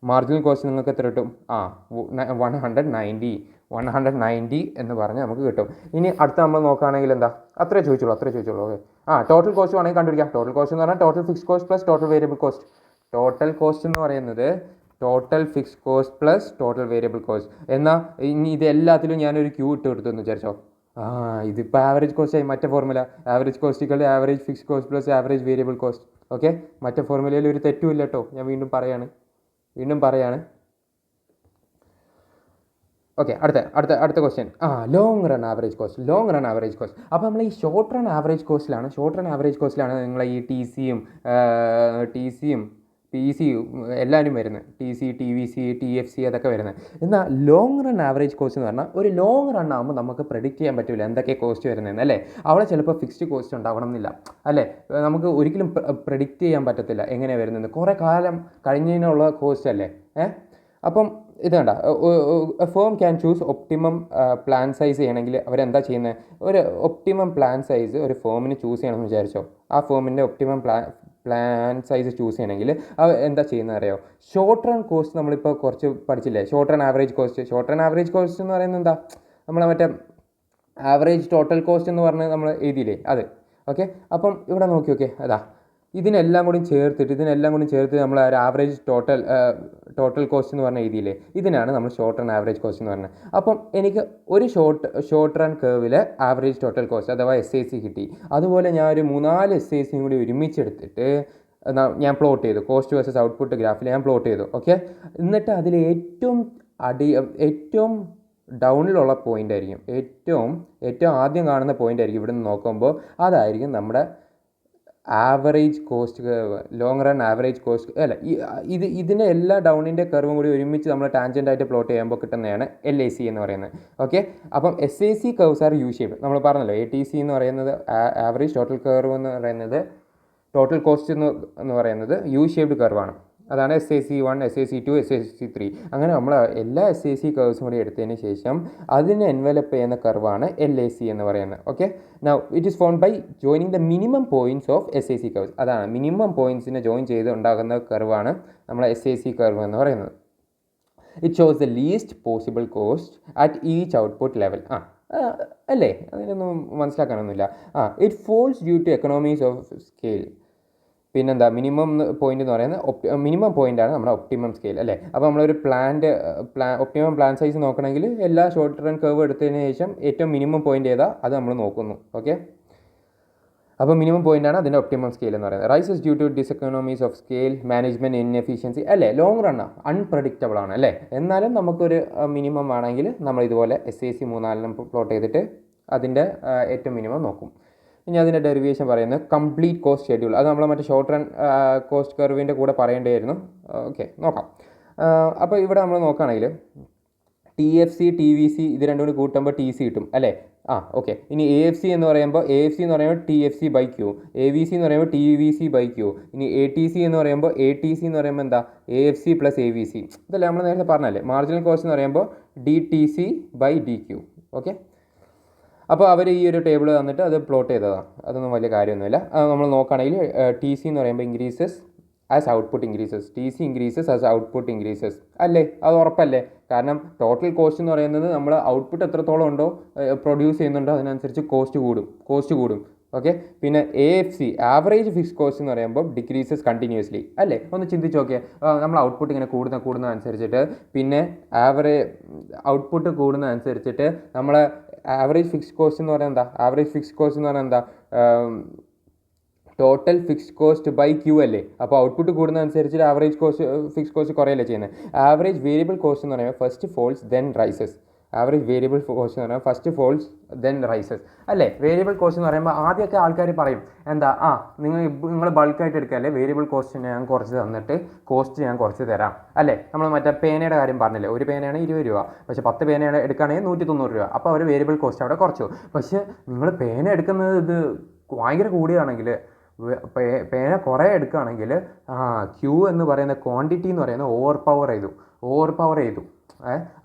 Speaker 1: മാർജിനൽ കോസ്റ്റ് നിങ്ങൾക്ക് എത്ര കിട്ടും? 190 എന്ന് പറഞ്ഞ് നമുക്ക് കിട്ടും. ഇനി അടുത്ത നമ്മൾ നോക്കുകയാണെങ്കിൽ എന്താ? അത്രേ ചോദിച്ചോളൂ. ഓക്കെ, ടോട്ടൽ കോസ്റ്റ് വേണമെങ്കിൽ കണ്ടുപിടിക്കാം. ടോട്ടൽ കോസ്റ്റ് എന്ന് പറഞ്ഞാൽ total fix cost plus total variable cost. Total cost എന്ന് പറയുന്നത് total fix cost plus total variable cost. എന്നാൽ ഇനി ഇത് എല്ലാത്തിലും ഞാനൊരു Q ഇട്ട് കൊടുത്തു എന്ന് വിചാരിച്ചോ. ഇതിപ്പോൾ ആവറേജ് കോസ്റ്റ് ആയി. മറ്റേ ഫോർമുല ആവറേജ് കോസ്റ്റിക്കൽ average fix cost plus average variable cost. Okay, മറ്റേ ഫോർമുലയിൽ ഒരു തെറ്റുമില്ല കേട്ടോ. ഞാൻ വീണ്ടും പറയാണ്. ഓക്കെ, അടുത്ത question. Long run average cost. അപ്പോൾ നമ്മൾ ഈ ഷോർട്ട് റൺ ആവറേജ് കോസ്റ്റിലാണ് നിങ്ങളെ ഈ TCയും PC എല്ലാവരും വരുന്നത്. TC, TVC, TFC അതൊക്കെ വരുന്നത്. എന്നാൽ ലോങ് റൺ ആവറേജ് കോസ്റ്റ് എന്ന് പറഞ്ഞാൽ ഒരു ലോങ് റൺ ആകുമ്പോൾ നമുക്ക് പ്രെഡിക്റ്റ് ചെയ്യാൻ പറ്റില്ല എന്തൊക്കെ കോസ്റ്റ് വരുന്നതെന്ന് അല്ലേ? അവിടെ ചിലപ്പോൾ ഫിക്സ്ഡ് കോസ്റ്റ് ഉണ്ടാവണം എന്നില്ല അല്ലേ? നമുക്ക് ഒരിക്കലും പ്രെഡിക്റ്റ് ചെയ്യാൻ പറ്റത്തില്ല എങ്ങനെയാണ് വരുന്നത്. കുറേ കാലം കഴിഞ്ഞതിനുള്ള കോസ്റ്റ് അല്ലേ? അപ്പം ഇത് കണ്ട, firm can choose optimum plan size ചെയ്യണമെങ്കിൽ അവരെന്താ ചെയ്യുന്നത്? ഒരു ഒപ്റ്റിമം പ്ലാൻ സൈസ് ഒരു ഫേമിന് ചൂസ് ചെയ്യണമെന്ന് വിചാരിച്ചോ. ആ ഫേമിൻ്റെ ഒപ്റ്റിമം പ്ലാൻ സൈസ് ചൂസ് ചെയ്യണമെങ്കിൽ എന്താ ചെയ്യുന്നത് അറിയോ? ഷോർട്ട് റൺ കോസ്റ്റ് നമ്മളിപ്പോൾ കുറച്ച് പഠിച്ചില്ലേ? ഷോർട്ട് റൺ ആവറേജ് കോസ്റ്റ് എന്ന് പറയുന്നത് എന്താ? നമ്മളെ മറ്റേ ആവറേജ് ടോട്ടൽ കോസ്റ്റ് എന്ന് പറഞ്ഞ് നമ്മൾ എഴുതിയില്ലേ, അത്. ഓക്കെ, അപ്പം ഇവിടെ നോക്കി, അതാ ഇതിനെല്ലാം കൂടി ചേർത്ത് നമ്മൾ ഒരു ആവറേജ് ടോട്ടൽ കോസ്റ്റ് എന്ന് പറഞ്ഞ എഴുതിയില്ലേ, ഇതിനാണ് നമ്മൾ ഷോർട്ട് റൺ ആവറേജ് കോസ്റ്റ് എന്ന് പറഞ്ഞത്. അപ്പം എനിക്ക് ഒരു ഷോർട്ട് റൺ കേർവിൽ ആവറേജ് ടോട്ടൽ കോസ്റ്റ് അഥവാ SAC കിട്ടി. അതുപോലെ ഞാൻ ഒരു 3-4 SACയും കൂടി ഒരുമിച്ചെടുത്തിട്ട് ഞാൻ പ്ലോട്ട് ചെയ്തു, കോസ്റ്റ് വേഴ്സസ് ഔട്ട്പുട്ട് ഗ്രാഫിൽ ഞാൻ പ്ലോട്ട് ചെയ്തു. ഓക്കെ, എന്നിട്ട് അതിൽ ഏറ്റവും ഡൗണിലുള്ള പോയിൻ്റ് ആയിരിക്കും, ഏറ്റവും ആദ്യം കാണുന്ന പോയിൻ്റ് ആയിരിക്കും ഇവിടെ നിന്ന് നോക്കുമ്പോൾ അതായിരിക്കും നമ്മുടെ average cost curve, long run average cost അല്ല, ഇതിൻ്റെ എല്ലാ ഡൗണിൻ്റെ കർവും കൂടി ഒരുമിച്ച് നമ്മൾ ടാൻജൻ്റായിട്ട് പ്ലോട്ട് ചെയ്യുമ്പോൾ കിട്ടുന്നതാണ് LAC എന്ന് പറയുന്നത്. ഓക്കെ, അപ്പം SAC curves are you shape. നമ്മൾ പറഞ്ഞല്ലോ ATC എന്ന് പറയുന്നത് ആവറേജ് ടോട്ടൽ കർവ് എന്ന് പറയുന്നത്, ടോട്ടൽ കോസ്റ്റ് എന്ന് പറയുന്നത് യു ഷേപ്ഡ് കർവാണ്. അതാണ് SAC1, SAC2, SAC3. അങ്ങനെ നമ്മൾ എല്ലാ SAC കർവ്സും കൂടി എടുത്തതിന് ശേഷം അതിനെ എൻവലപ്പ് ചെയ്യുന്ന കർവാണ് LAC എന്ന് പറയുന്നത്. Okay, now it is formed by joining the minimum points of SAC curves. അതാണ് മിനിമം പോയിൻറ്റ്സിനെ ജോയിൻ ചെയ്ത് ഉണ്ടാകുന്ന കർവാണ് നമ്മൾ SAC കർവ് എന്ന് പറയുന്നത്. It shows the least possible cost at each output level. അല്ലേ, അതിനൊന്നും മനസ്സിലാക്കാനൊന്നുമില്ല. It falls due to economies of scale. പിന്നെന്താ, മിനിമം പോയിൻ്റ് എന്ന് പറയുന്നത് മിനിമം പോയിൻ്റാണ് നമ്മുടെ ഒപ്റ്റിമം സ്കെയിൽ അല്ലേ. അപ്പോൾ നമ്മളൊരു ഒപ്റ്റിമം പ്ലാൻ സൈസ് നോക്കണമെങ്കിൽ എല്ലാ ഷോർട്ട് റൺ കർവ് എടുത്തതിന് ശേഷം ഏറ്റവും മിനിമം പോയിൻ്റ് ഏതാ അത് നമ്മൾ നോക്കുന്നു. ഓക്കെ, അപ്പോൾ മിനിമം പോയിൻ്റാണ് അതിൻ്റെ ഒപ്റ്റിമം സ്കെയിൽ എന്ന് പറയുന്നത്. Rises due to diseconomies of scale, management inefficiency അല്ലേ. ലോങ് റണ്ണാണ്, അൺപ്രഡിക്റ്റബിൾ ആണ് അല്ലേ. എന്നാലും നമുക്കൊരു മിനിമം ആണെങ്കിൽ നമ്മൾ ഇതുപോലെ SAC 3-4 പ്ലോട്ട് ചെയ്തിട്ട് അതിൻ്റെ ഏറ്റവും മിനിമം നോക്കും. ഇനി അതിൻ്റെ ഡെറിവേഷൻ പറയുന്നത് കംപ്ലീറ്റ് കോസ്റ്റ് ഷെഡ്യൂൾ. അത് നമ്മൾ മറ്റേ ഷോർട്ട് റൺ കോസ്റ്റ് കർവിൻ്റെ കൂടെ പറയേണ്ടിയായിരുന്നു. ഓക്കെ, നോക്കാം. അപ്പോൾ ഇവിടെ നമ്മൾ നോക്കുകയാണെങ്കിൽ TFC, TVC ഇത് രണ്ടും കൂടി കൂട്ടുമ്പോൾ TC കിട്ടും അല്ലേ. ഓക്കെ, ഇനി AFC എന്ന് പറയുമ്പോൾ TFC by Q, AVC എന്ന് പറയുമ്പോൾ TVC by Q, ഇനി ATC എന്ന് പറയുമ്പോൾ എന്താ AFC plus AVC. ഇതല്ലേ നമ്മൾ നേരത്തെ പറഞ്ഞല്ലേ. മാർജിനൽ കോസ്റ്റ് എന്ന് പറയുമ്പോൾ DTC by DQ. ഓക്കെ, അപ്പോൾ അവർ ഈ ഒരു ടേബിൾ തന്നിട്ട് അത് പ്ലോട്ട് ചെയ്തതാണ്. അതൊന്നും വലിയ കാര്യമൊന്നുമില്ല. നമ്മൾ നോക്കുകയാണെങ്കിൽ TC എന്ന് പറയുമ്പോൾ increases as output increases, TC increases as output increases അല്ലേ. അത് ഉറപ്പല്ലേ, കാരണം ടോട്ടൽ കോസ്റ്റ് എന്ന് പറയുന്നത് നമ്മൾ ഔട്ട്പുട്ട് എത്രത്തോളം ഉണ്ടോ പ്രൊഡ്യൂസ് ചെയ്യുന്നുണ്ടോ അതിനനുസരിച്ച് കോസ്റ്റ് കൂടും. ഓക്കെ, പിന്നെ AFC ആവറേജ് ഫിക്സ് കോസ്റ്റ് എന്ന് പറയുമ്പോൾ ഡിക്രീസസ് കണ്ടിന്യൂസ്ലി അല്ലേ. ഒന്ന് ചിന്തിച്ച് നോക്കിയേ, നമ്മൾ ഔട്ട്പുട്ട് ഇങ്ങനെ കൂടുന്നതനുസരിച്ചിട്ട് പിന്നെ ഔട്ട്പുട്ട് കൂടുന്നതനുസരിച്ചിട്ട് നമ്മൾ ആവറേജ് ഫിക്സ് കോസ്റ്റ് എന്ന് പറയുന്നത് എന്താ total fixed cost by Q അല്ലേ. അപ്പോൾ ഔട്ട്പുട്ട് കൂടുന്നതനുസരിച്ചിട്ട് ആവറേജ് ഫിക്സ് കോസ്റ്റ് കുറയല്ലേ ചെയ്യുന്നത്. ആവറേജ് വേരിയബിൾ കോസ്റ്റ് എന്ന് പറയുമ്പോൾ first falls then rises. Average variable cost എന്ന് പറയുമ്പോൾ ഫസ്റ്റ് ഫോൾസ് ദെൻ റൈസസ് അല്ലേ. വേരിയബിൾ കോസ്റ്റ് എന്ന് പറയുമ്പോൾ ആദ്യമൊക്കെ ആൾക്കാർ പറയും എന്താ നിങ്ങൾ ബൾക്കായിട്ട് എടുക്കല്ലേ, വേരിയബിൾ കോസ്റ്റ് ഞാൻ കുറച്ച് തന്നിട്ട് കോസ്റ്റ് ഞാൻ കുറച്ച് തരാം അല്ലേ. നമ്മൾ മറ്റേ പേനയുടെ കാര്യം പറഞ്ഞില്ലേ, ഒരു പേനയാണ് 20 രൂപ, പക്ഷേ 10 പേനയാണ് എടുക്കുകയാണെങ്കിൽ 190 രൂപ. അപ്പോൾ അവർ വേരിയബിൾ കോസ്റ്റ് അവിടെ കുറച്ചു. പക്ഷേ നിങ്ങൾ പേന എടുക്കുന്നത് ഇത് ഭയങ്കര കൂടിയാണെങ്കിൽ, പേന കുറേ എടുക്കുകയാണെങ്കിൽ Q എന്ന് പറയുന്ന ക്വാണ്ടിറ്റി എന്ന് പറയുന്നത് ഓവർ പവർ ചെയ്തു.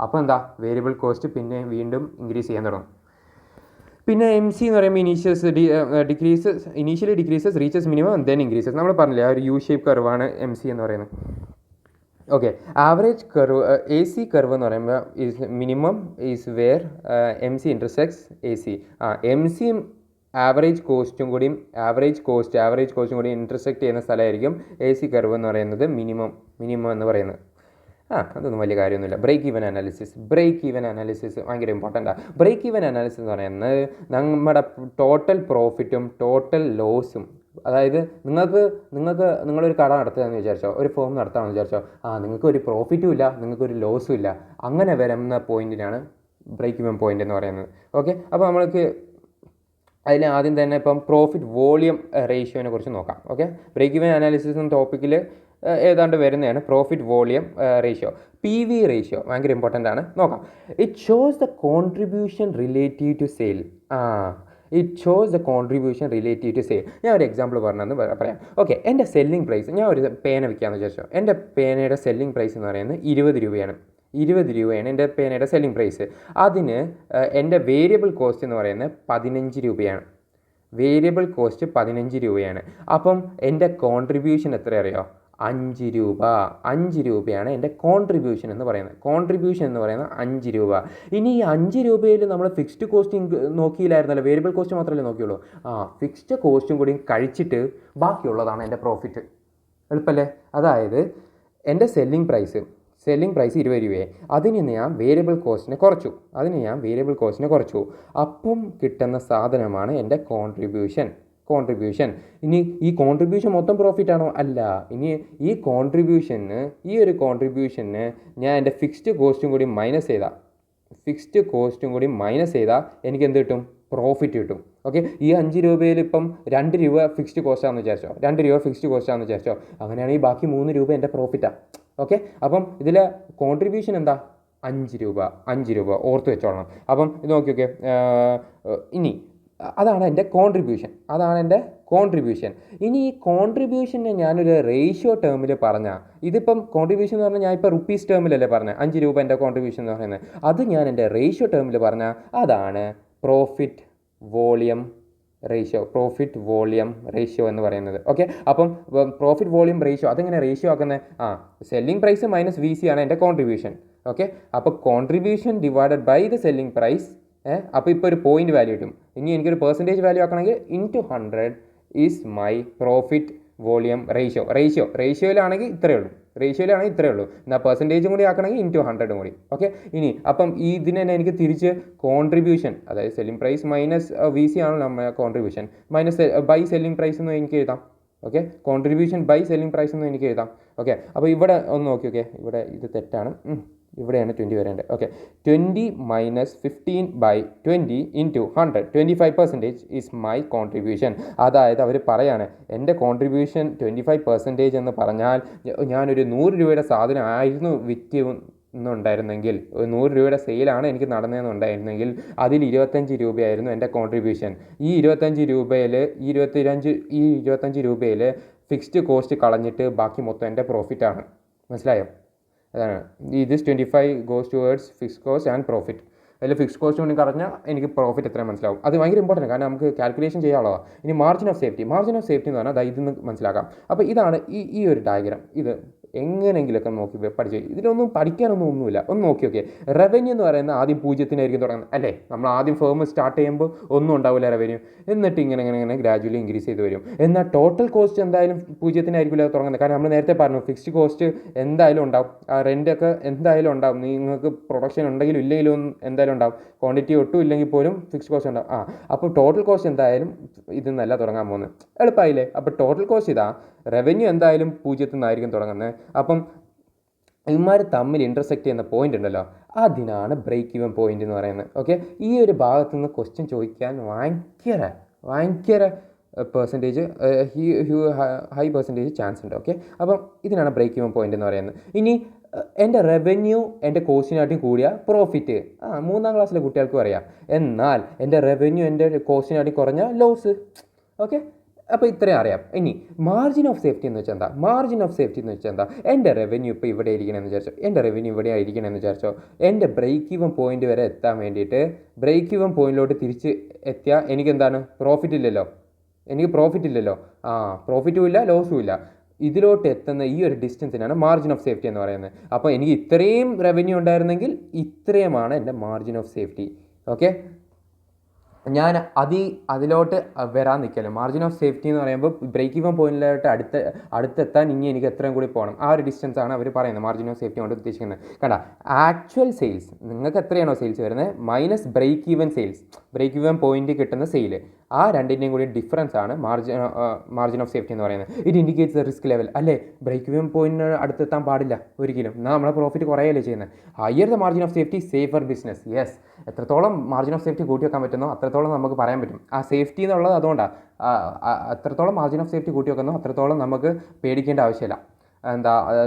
Speaker 1: അപ്പോൾ എന്താ വേരിയബിൾ കോസ്റ്റ് പിന്നെ വീണ്ടും ഇൻക്രീസ് ചെയ്യാൻ തുടങ്ങും. പിന്നെ MC എന്ന് പറയുമ്പോൾ initially decreases reaches minimum then increases. നമ്മൾ പറഞ്ഞില്ലേ ആ ഒരു യു ഷേപ്പ് കർവാണ് MC എന്ന് പറയുന്നത്. Okay, average curve AC curve എന്ന് പറയുമ്പോൾ minimum is where MC intersects AC. MCയും ആവറേജ് കോസ്റ്റും കൂടി ഇൻ്റർസെക്റ്റ് ചെയ്യുന്ന സ്ഥലമായിരിക്കും AC കർവ് എന്ന് പറയുന്നത് മിനിമം എന്ന് പറയുന്നത്. അതൊന്നും വലിയ കാര്യമൊന്നുമില്ല. ബ്രേക്ക് ഈവൻ അനാലിസിസ് ഭയങ്കര ഇമ്പോർട്ടൻ്റാണ്. ബ്രേക്ക് ഈവൻ അനാലിസിസ് എന്ന് പറയുന്നത് നമ്മുടെ ടോട്ടൽ പ്രോഫിറ്റും ടോട്ടൽ ലോസും, അതായത് നിങ്ങളൊരു കട നടത്തുകയെന്ന് വിചാരിച്ചോ, ഒരു ഫേം നടത്താമെന്ന് വിചാരിച്ചോ, നിങ്ങൾക്കൊരു പ്രോഫിറ്റും ഇല്ല, നിങ്ങൾക്കൊരു ലോസും ഇല്ല, അങ്ങനെ വരുന്ന പോയിൻറ്റിനാണ് ബ്രേക്ക് ഈവൻ പോയിൻ്റ് എന്ന് പറയുന്നത്. ഓക്കെ, അപ്പോൾ നമ്മൾക്ക് അതിൽ ആദ്യം തന്നെ ഇപ്പം പ്രോഫിറ്റ് വോളിയം റേഷ്യോനെ കുറിച്ച് നോക്കാം. ഓക്കെ, ബ്രേക്ക് ഈവൻ അനാലിസിസ് എന്ന ടോപ്പിക്കിൽ ഏതാണ്ട് വരുന്നതാണ് profit volume ratio. PV ratio ഭയങ്കര ഇമ്പോർട്ടൻ്റ് ആണ്, നോക്കാം. It shows the contribution relative to sale. ഞാൻ ഒരു എക്സാമ്പിൾ പറഞ്ഞെന്ന് പറയാം. ഓക്കെ, എൻ്റെ സെല്ലിംഗ് പ്രൈസ്, ഞാൻ ഒരു പേന വിൽക്കാമെന്ന് വിചാരിച്ചോ. എൻ്റെ പേനയുടെ സെല്ലിംഗ് പ്രൈസ് എന്ന് പറയുന്നത് 20 രൂപയാണ്. 20 രൂപയാണ് എൻ്റെ പേനയുടെ സെല്ലിംഗ് പ്രൈസ്. അതിന് എൻ്റെ വേരിയബിൾ കോസ്റ്റ് എന്ന് പറയുന്നത് 15 രൂപയാണ്. വേരിയബിൾ കോസ്റ്റ് 15 രൂപയാണ്. അപ്പം എൻ്റെ കോൺട്രിബ്യൂഷൻ എത്ര അറിയോ? 5 രൂപ. 5 രൂപയാണ് എൻ്റെ കോൺട്രിബ്യൂഷൻ എന്ന് പറയുന്നത്. 5 രൂപ. ഇനി ഈ 5 രൂപയിൽ നമ്മൾ ഫിക്സ്ഡ് കോസ്റ്റ് നോക്കിയില്ലായിരുന്നല്ലോ, വേരിയബിൾ കോസ്റ്റ് മാത്രമല്ലേ നോക്കിയുള്ളൂ. ഫിക്സ്ഡ് കോസ്റ്റും കൂടി കഴിച്ചിട്ട് ബാക്കിയുള്ളതാണ് എൻ്റെ പ്രോഫിറ്റ്. എളുപ്പമല്ലേ? അതായത് എൻ്റെ സെല്ലിംഗ് പ്രൈസ് 20 രൂപയെ, അതിന് ഞാൻ വേരിയബിൾ കോസ്റ്റിനെ കുറച്ചു. അപ്പം കിട്ടുന്ന സാധനമാണ് എൻ്റെ കോൺട്രിബ്യൂഷൻ. കോൺട്രിബ്യൂഷൻ. ഇനി ഈ കോൺട്രിബ്യൂഷൻ മൊത്തം പ്രോഫിറ്റ് ആണോ? അല്ല. ഇനി ഈ ഒരു കോൺട്രിബ്യൂഷന് ഞാൻ എൻ്റെ ഫിക്സ്ഡ് കോസ്റ്റും കൂടി മൈനസ് ചെയ്താൽ എനിക്ക് എന്ത് കിട്ടും? പ്രോഫിറ്റ് കിട്ടും. ഓക്കെ, ഈ 5 രൂപയിൽ ഇപ്പം 2 രൂപ ഫിക്സ്ഡ് കോസ്റ്റാണെന്ന് വിചാരിച്ചോ. അങ്ങനെയാണെങ്കിൽ ബാക്കി 3 രൂപ എൻ്റെ പ്രോഫിറ്റാണ്. ഓക്കെ, അപ്പം ഇതിലെ കോൺട്രിബ്യൂഷൻ എന്താ? 5 രൂപ ഓർത്ത് വെച്ചോളണം. അപ്പം ഇത് നോക്കിയൊക്കെ, ഇനി അതാണ് എൻ്റെ കോൺട്രിബ്യൂഷൻ. ഇനി ഈ കോൺട്രിബ്യൂഷനെ ഞാനൊരു റേഷ്യോ ടേമിൽ പറഞ്ഞാൽ, ഇതിപ്പം കോൺട്രിബ്യൂഷൻ എന്ന് പറഞ്ഞാൽ ഞാൻ ഇപ്പോൾ റുപ്പീസ് ടേമിലല്ലേ പറഞ്ഞത്, 5 രൂപ എൻ്റെ കോൺട്രിബ്യൂഷൻ എന്ന് പറയുന്നത്. അത് ഞാൻ എൻ്റെ റേഷ്യോ ടേമിൽ പറഞ്ഞാൽ അതാണ് പ്രോഫിറ്റ് വോളിയം റേഷ്യോ എന്ന് പറയുന്നത്. ഓക്കെ, അപ്പം പ്രോഫിറ്റ് വോളിയം റേഷ്യോ അതെങ്ങനെ റേഷ്യോ ആക്കുന്നത്? സെല്ലിംഗ് പ്രൈസ് മൈനസ് VC ആണ് എൻ്റെ കോൺട്രിബ്യൂഷൻ. ഓക്കെ, അപ്പോൾ contribution divided by the selling price. അപ്പോൾ ഇപ്പോൾ ഒരു പോയിന്റ് വാല്യൂ കിട്ടും. ഇനി എനിക്കൊരു പെർസെൻറ്റേജ് വാല്യൂ ആക്കണമെങ്കിൽ into 100 is my profit volume റേഷ്യോയിലാണെങ്കിൽ ഇത്രയേ ഉള്ളൂ. എന്നാൽ പെർസെൻറ്റേജും കൂടി ആക്കണമെങ്കിൽ ഇൻറ്റു 100 കൂടി. ഓക്കെ, ഇനി അപ്പം ഇതിനെ എനിക്ക് തിരിച്ച് കോൺട്രിബ്യൂഷൻ, അതായത് സെല്ലിംഗ് പ്രൈസ് മൈനസ് VC ആണ് നമ്മുടെ contribution, minus by selling price എന്ന് എനിക്ക് എഴുതാം. Okay, contribution by selling price എന്ന് എനിക്ക് എഴുതാം. ഓക്കെ, അപ്പോൾ ഇവിടെ ഒന്ന് നോക്കി. ഓക്കെ, ഇവിടെ ഇത് തെറ്റാണ്, ഇവിടെയാണ് 20 വരേണ്ടത്. Okay, 20 minus 15/20 into 100, 25% is my contribution. അതായത് അവർ പറയാണ് എൻ്റെ കോൺട്രിബ്യൂഷൻ 25% എന്ന് പറഞ്ഞാൽ ഞാനൊരു 100 രൂപയുടെ സാധനം ആയിരുന്നു വിറ്റുന്നുണ്ടായിരുന്നെങ്കിൽ, 100 രൂപയുടെ സെയിലാണ് എനിക്ക് നടന്നതെന്നുണ്ടായിരുന്നെങ്കിൽ അതിൽ 25 രൂപയായിരുന്നു എൻ്റെ കോൺട്രിബ്യൂഷൻ. ഈ 25 രൂപയിൽ ഫിക്സ്ഡ് കോസ്റ്റ് കളഞ്ഞിട്ട് ബാക്കി മൊത്തം എൻ്റെ പ്രോഫിറ്റാണ്. മനസ്സിലായോ? അതാണ് this 25 goes towards fixed cost and profit. അതിൽ ഫിക്സ്ഡ് കോസ്റ്റ് കൊണ്ട് പറഞ്ഞാൽ എനിക്ക് പ്രോഫിറ്റ് എത്രയും മനസ്സിലാവും. അത് ഭയങ്കര ഇമ്പോർട്ടൻറ്റ്, കാരണം നമുക്ക് കാൽക്കുലേഷൻ ചെയ്യാനുള്ളതാണ്. ഇനി മാർജിൻ ഓഫ് സേഫ്റ്റി എന്ന് പറഞ്ഞാൽ ഇതിന്ന് മനസ്സിലാക്കാം. അപ്പോൾ ഇതാണ് ഈ ഒരു ഡയഗ്രാം. ഇത് എങ്ങനെയെങ്കിലുമൊക്കെ നോക്കി പഠിച്ചു. ഇതിലൊന്നും പഠിക്കാനൊന്നുമില്ല. ഒന്ന് നോക്കി. ഓക്കെ, റവന്യൂ എന്ന് പറയുന്നത് ആദ്യം 0 തുടങ്ങുന്നത് അല്ലേ? നമ്മൾ ആദ്യം ഫേം സ്റ്റാർട്ട് ചെയ്യുമ്പോൾ ഒന്നും ഉണ്ടാവില്ല റവന്യൂ, എന്നിട്ട് ഇങ്ങനെ ഗ്രാജുവലി ഇൻക്രീസ് ചെയ്ത് വരും. എന്നാൽ ടോട്ടൽ കോസ്റ്റ് എന്തായാലും 0 തുടങ്ങുന്നത്. കാരണം നമ്മൾ നേരത്തെ പറഞ്ഞു ഫിക്സ്ഡ് കോസ്റ്റ് എന്തായാലും ഉണ്ടാവും, റെൻ്റൊക്കെ എന്തായാലും ഉണ്ടാവും. നിങ്ങൾക്ക് പ്രൊഡക്ഷൻ ഉണ്ടെങ്കിലും ഇല്ലെങ്കിലും എന്തായാലും ഉണ്ടാവും. ക്വാണ്ടിറ്റി ഒട്ടും ഇല്ലെങ്കിൽ പോലും ഫിക്സ്ഡ് കോസ്റ്റ് ഉണ്ടാവും. അപ്പോൾ ടോട്ടൽ കോസ്റ്റ് എന്തായാലും ഇതെന്നല്ല തുടങ്ങാൻ പോകുന്നത്. എളുപ്പമായില്ലേ? അപ്പോൾ ടോട്ടൽ കോസ്റ്റ് ഇതാ, റവന്യൂ എന്തായാലും 0 നിന്നായിരിക്കും തുടങ്ങുന്നത്. അപ്പം ഇവന്മാർ തമ്മിൽ ഇൻ്റർസെക്റ്റ് ചെയ്യുന്ന പോയിന്റ് ഉണ്ടല്ലോ, അതിനാണ് ബ്രേക്ക് ഈവൻ പോയിന്റ് എന്ന് പറയുന്നത്. ഓക്കെ, ഈ ഒരു ഭാഗത്തു നിന്ന് ക്വസ്റ്റ്യൻ ചോദിക്കാൻ ഭയങ്കര പെർസെൻറ്റേജ് ഹൈ പെർസെൻറ്റേജ് ചാൻസ് ഉണ്ട്. ഓക്കെ, അപ്പം ഇതിനാണ് ബ്രേക്ക് ഈവൻ പോയിന്റ് എന്ന് പറയുന്നത്. ഇനി എൻ്റെ റവന്യൂ എൻ്റെ കോസ്റ്റിനായിട്ടും കൂടിയ പ്രോഫിറ്റ് 3ാം ക്ലാസ്സിലെ കുട്ടികൾക്കും അറിയാം. എന്നാൽ എൻ്റെ റവന്യൂ എൻ്റെ കോസ്റ്റിനായിട്ടും കുറഞ്ഞ ലോസ്. ഓക്കെ, അപ്പോൾ ഇത്രയും അറിയാം. ഇനി മാർജിൻ ഓഫ് സേഫ്റ്റി എന്ന് വെച്ചാൽ എന്താ? എൻ്റെ റവന്യൂ ഇപ്പോൾ ഇവിടെ ഇരിക്കണമെന്ന് വിചാരിച്ചോ. എൻ്റെ ബ്രേക്ക് ഈവൻ പോയിന്റ് വരെ എത്താൻ വേണ്ടിയിട്ട് ബ്രേക്ക് ഈവൻ പോയിന്റിലോട്ട് തിരിച്ച് എത്തിയാൽ എനിക്കെന്താണ്? പ്രോഫിറ്റ് ഇല്ലല്ലോ. പ്രോഫിറ്റും ഇല്ല, ലോസും ഇല്ല. ഇതിലോട്ട് എത്തുന്ന ഈ ഒരു ഡിസ്റ്റൻസിനാണ് മാർജിൻ ഓഫ് സേഫ്റ്റി എന്ന് പറയുന്നത്. അപ്പോൾ എനിക്ക് ഇത്രയും റവന്യൂ ഉണ്ടായിരുന്നെങ്കിൽ ഇത്രയുമാണ് എൻ്റെ മാർജിൻ ഓഫ് സേഫ്റ്റി. ഓക്കെ, ഞാൻ അതിലോട്ട് വരാൻ നിൽക്കല്ലോ. മാർജിൻ ഓഫ് സേഫ്റ്റി എന്ന് പറയുമ്പോൾ ബ്രേക്ക് ഈവൻ പോയിന്റിലോട്ട് അടുത്തെത്താൻ ഇനി എനിക്ക് എത്രയും കൂടി പോകണം. ആ ഒരു ഡിസ്റ്റൻസ് ആണ് അവർ പറയുന്നത് മാർജിൻ ഓഫ് സേഫ്റ്റി കൊണ്ട് ഉദ്ദേശിക്കുന്നത്. കണ്ട, ആക്ച്വൽ സെയിൽസ് നിങ്ങൾക്ക് എത്രയാണോ സെയിൽസ് വരുന്നത് മൈനസ് ബ്രേക്ക് ഈവൻ പോയിന്റ് കിട്ടുന്ന സെയിൽ, ആ രണ്ടിൻ്റെയും കൂടി ഡിഫറൻസ് ആണ് മാർജിൻ ഓഫ് സേഫ്റ്റി എന്ന് പറയുന്നത്. It indicates the risk level. അല്ലേ, ബ്രേക്ക് ഈവൻ പോയിന്റിന് അടുത്തെത്താൻ പാടില്ല ഒരിക്കലും. എന്നാൽ നമ്മളെ പ്രോഫിറ്റ് കുറയല്ലേ ചെയ്യുന്നത്. Higher the margin of safety safer business. Yes, എത്രത്തോളം മാർജിൻ ഓഫ് സേഫ്റ്റി കൂട്ടി വെക്കാൻ പറ്റുന്നോ അത്രത്തോളം നമുക്ക് പറയാൻ പറ്റും. ആ സേഫ്റ്റി എന്നുള്ളത് അതുകൊണ്ടാണ്. എത്രത്തോളം മാർജിൻ ഓഫ് സേഫ്റ്റി കൂട്ടി വെക്കുന്നോ അത്രത്തോളം നമുക്ക് പേടിക്കേണ്ട ആവശ്യമില്ല.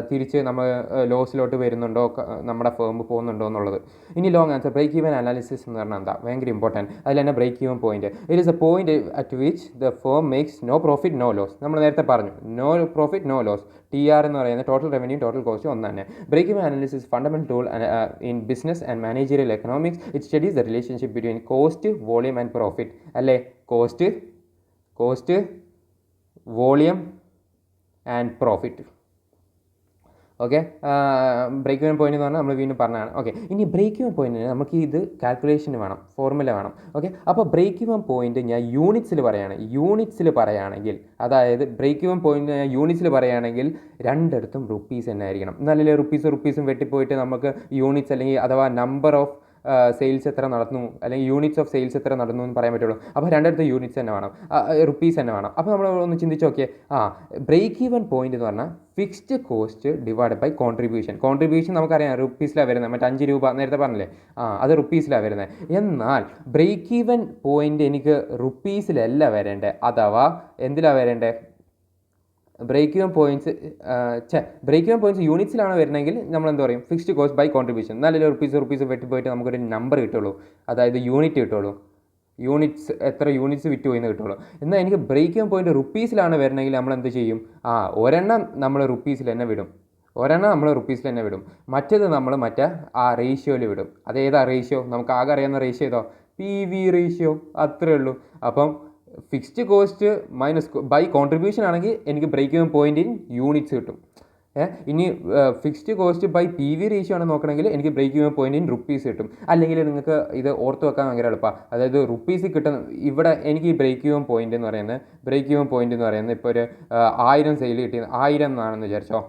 Speaker 1: തിരിച്ച് നമ്മൾ ലോസിലോട്ട് വരുന്നുണ്ടോ, നമ്മുടെ ഫേം പോകുന്നുണ്ടോ എന്നുള്ളത്. ഇനി long answer, break even analysis എന്ന് പറഞ്ഞാൽ എന്താ? ഭയങ്കര ഇമ്പോർട്ടൻറ്റ്. അതിൽ തന്നെ break even point, it is a point at which the firm makes no profit no loss. നമ്മൾ നേരത്തെ പറഞ്ഞു no profit no loss. TR എന്ന് പറയുന്നത് ടോട്ടൽ റവന്യൂ ടോട്ടൽ കോസ്റ്റ് ഒന്ന് തന്നെ. Break even analysis fundamental tool in business and managerial economics. It studies the relationship between cost, volume and profit. അല്ലേ, cost volume and profit. Okay, break even point എന്ന് പറഞ്ഞാൽ നമ്മൾ വീണ്ടും പറഞ്ഞതാണ്. Okay, ഇനി break even പോയിന്റിന് നമുക്ക് ഇത് കാൽക്കുലേഷൻ വേണം, ഫോർമുല വേണം. ഓക്കെ, അപ്പോൾ ബ്രേക്ക് ഈവൻ പോയിന്റ് ഞാൻ യൂണിറ്റ്സിൽ പറയുകയാണെങ്കിൽ, അതായത് ബ്രേക്ക് ഈവൻ പോയിന്റ് ഞാൻ യൂണിറ്റ്സിൽ പറയുകയാണെങ്കിൽ രണ്ടിടത്തും റുപ്പീസ് തന്നെ ആയിരിക്കണം. എന്നാലല്ലേ റുപ്പീസും വെട്ടിപ്പോയിട്ട് നമുക്ക് യൂണിറ്റ്സ് അല്ലെങ്കിൽ അഥവാ നമ്പർ ഓഫ് സെയിൽസ് എത്ര നടന്നു, അല്ലെങ്കിൽ യൂണിറ്റ്സ് ഓഫ് സെയിൽസ് എത്ര നടന്നു എന്ന് പറയാൻ പറ്റുള്ളൂ. അപ്പോൾ രണ്ടിടത്ത് യൂണിറ്റ്സ് തന്നെ വേണം, റുപ്പീസ് തന്നെ വേണം. അപ്പോൾ നമ്മൾ ഒന്ന് ചിന്തിച്ച് നോക്കിയേ, ബ്രേക്ക് ഈവൻ പോയിന്റ് എന്ന് പറഞ്ഞാൽ fixed cost divide by contribution നമുക്കറിയാം റുപ്പീസിലാണ് വരുന്നത്. മറ്റേ 5 രൂപ നേരത്തെ പറഞ്ഞില്ലേ, അത് റുപ്പീസിലാണ് വരുന്നത്. എന്നാൽ ബ്രേക്ക് ഈവൻ പോയിന്റ് എനിക്ക് റുപ്പീസിലല്ല വരേണ്ടത്, അഥവാ എന്തിലാണ് വരേണ്ടത്? ബ്രേക്ക് ഈവൻ പോയിന്റ്സ് യൂണിറ്റ്സിലാണ് വരുന്നതെങ്കിൽ നമ്മൾ എന്താ പറയും? Fixed cost by contribution. എന്നാലല്ലേ റുപ്പീസ് വെട്ടിപ്പോയിട്ട് നമുക്കൊരു നമ്പർ കിട്ടുള്ളൂ, അതായത് യൂണിറ്റ് കിട്ടുള്ളൂ. യൂണിറ്റ്സ് എത്ര യൂണിറ്റ്സ് വിറ്റ് പോയിന്ന് കിട്ടുള്ളൂ. എന്നാൽ എനിക്ക് ബ്രേക്ക് ഈവൻ പോയിന്റ് റുപ്പീസിലാണ് വരുന്നതെങ്കിൽ നമ്മൾ എന്ത് ചെയ്യും? ഒരെണ്ണം നമ്മൾ റുപ്പീസിൽ തന്നെ വിടും, മറ്റേത് നമ്മൾ മറ്റേ ആ റേഷ്യോയിൽ വിടും. അതേതാ റേഷ്യോ? നമുക്ക് ആകെ അറിയാവുന്ന റേഷ്യോ ഏതോ? PV റേഷ്യോ, അത്രയേ ഉള്ളൂ. അപ്പം fixed cost minus by contribution ആണെങ്കിൽ എനിക്ക് break even point in units കിട്ടും. ഇനി fixed cost by PV ratio ആണ് നോക്കണമെങ്കിൽ എനിക്ക് break even point in rupees കിട്ടും. അല്ലെങ്കിൽ നിങ്ങൾക്ക് ഇത് ഓർത്ത് വെക്കാൻ ഭയങ്കര എളുപ്പമാണ്. അതായത് റുപ്പീസിൽ കിട്ടുന്ന ഇവിടെ എനിക്ക് ഈ ബ്രേക്ക് ഈവൻ പോയിന്റ് എന്ന് പറയുന്നത് ഇപ്പോൾ ഒരു 1000 സെയിൽ കിട്ടിയത് 1000 എന്നാണെന്ന് വിചാരിച്ചോ,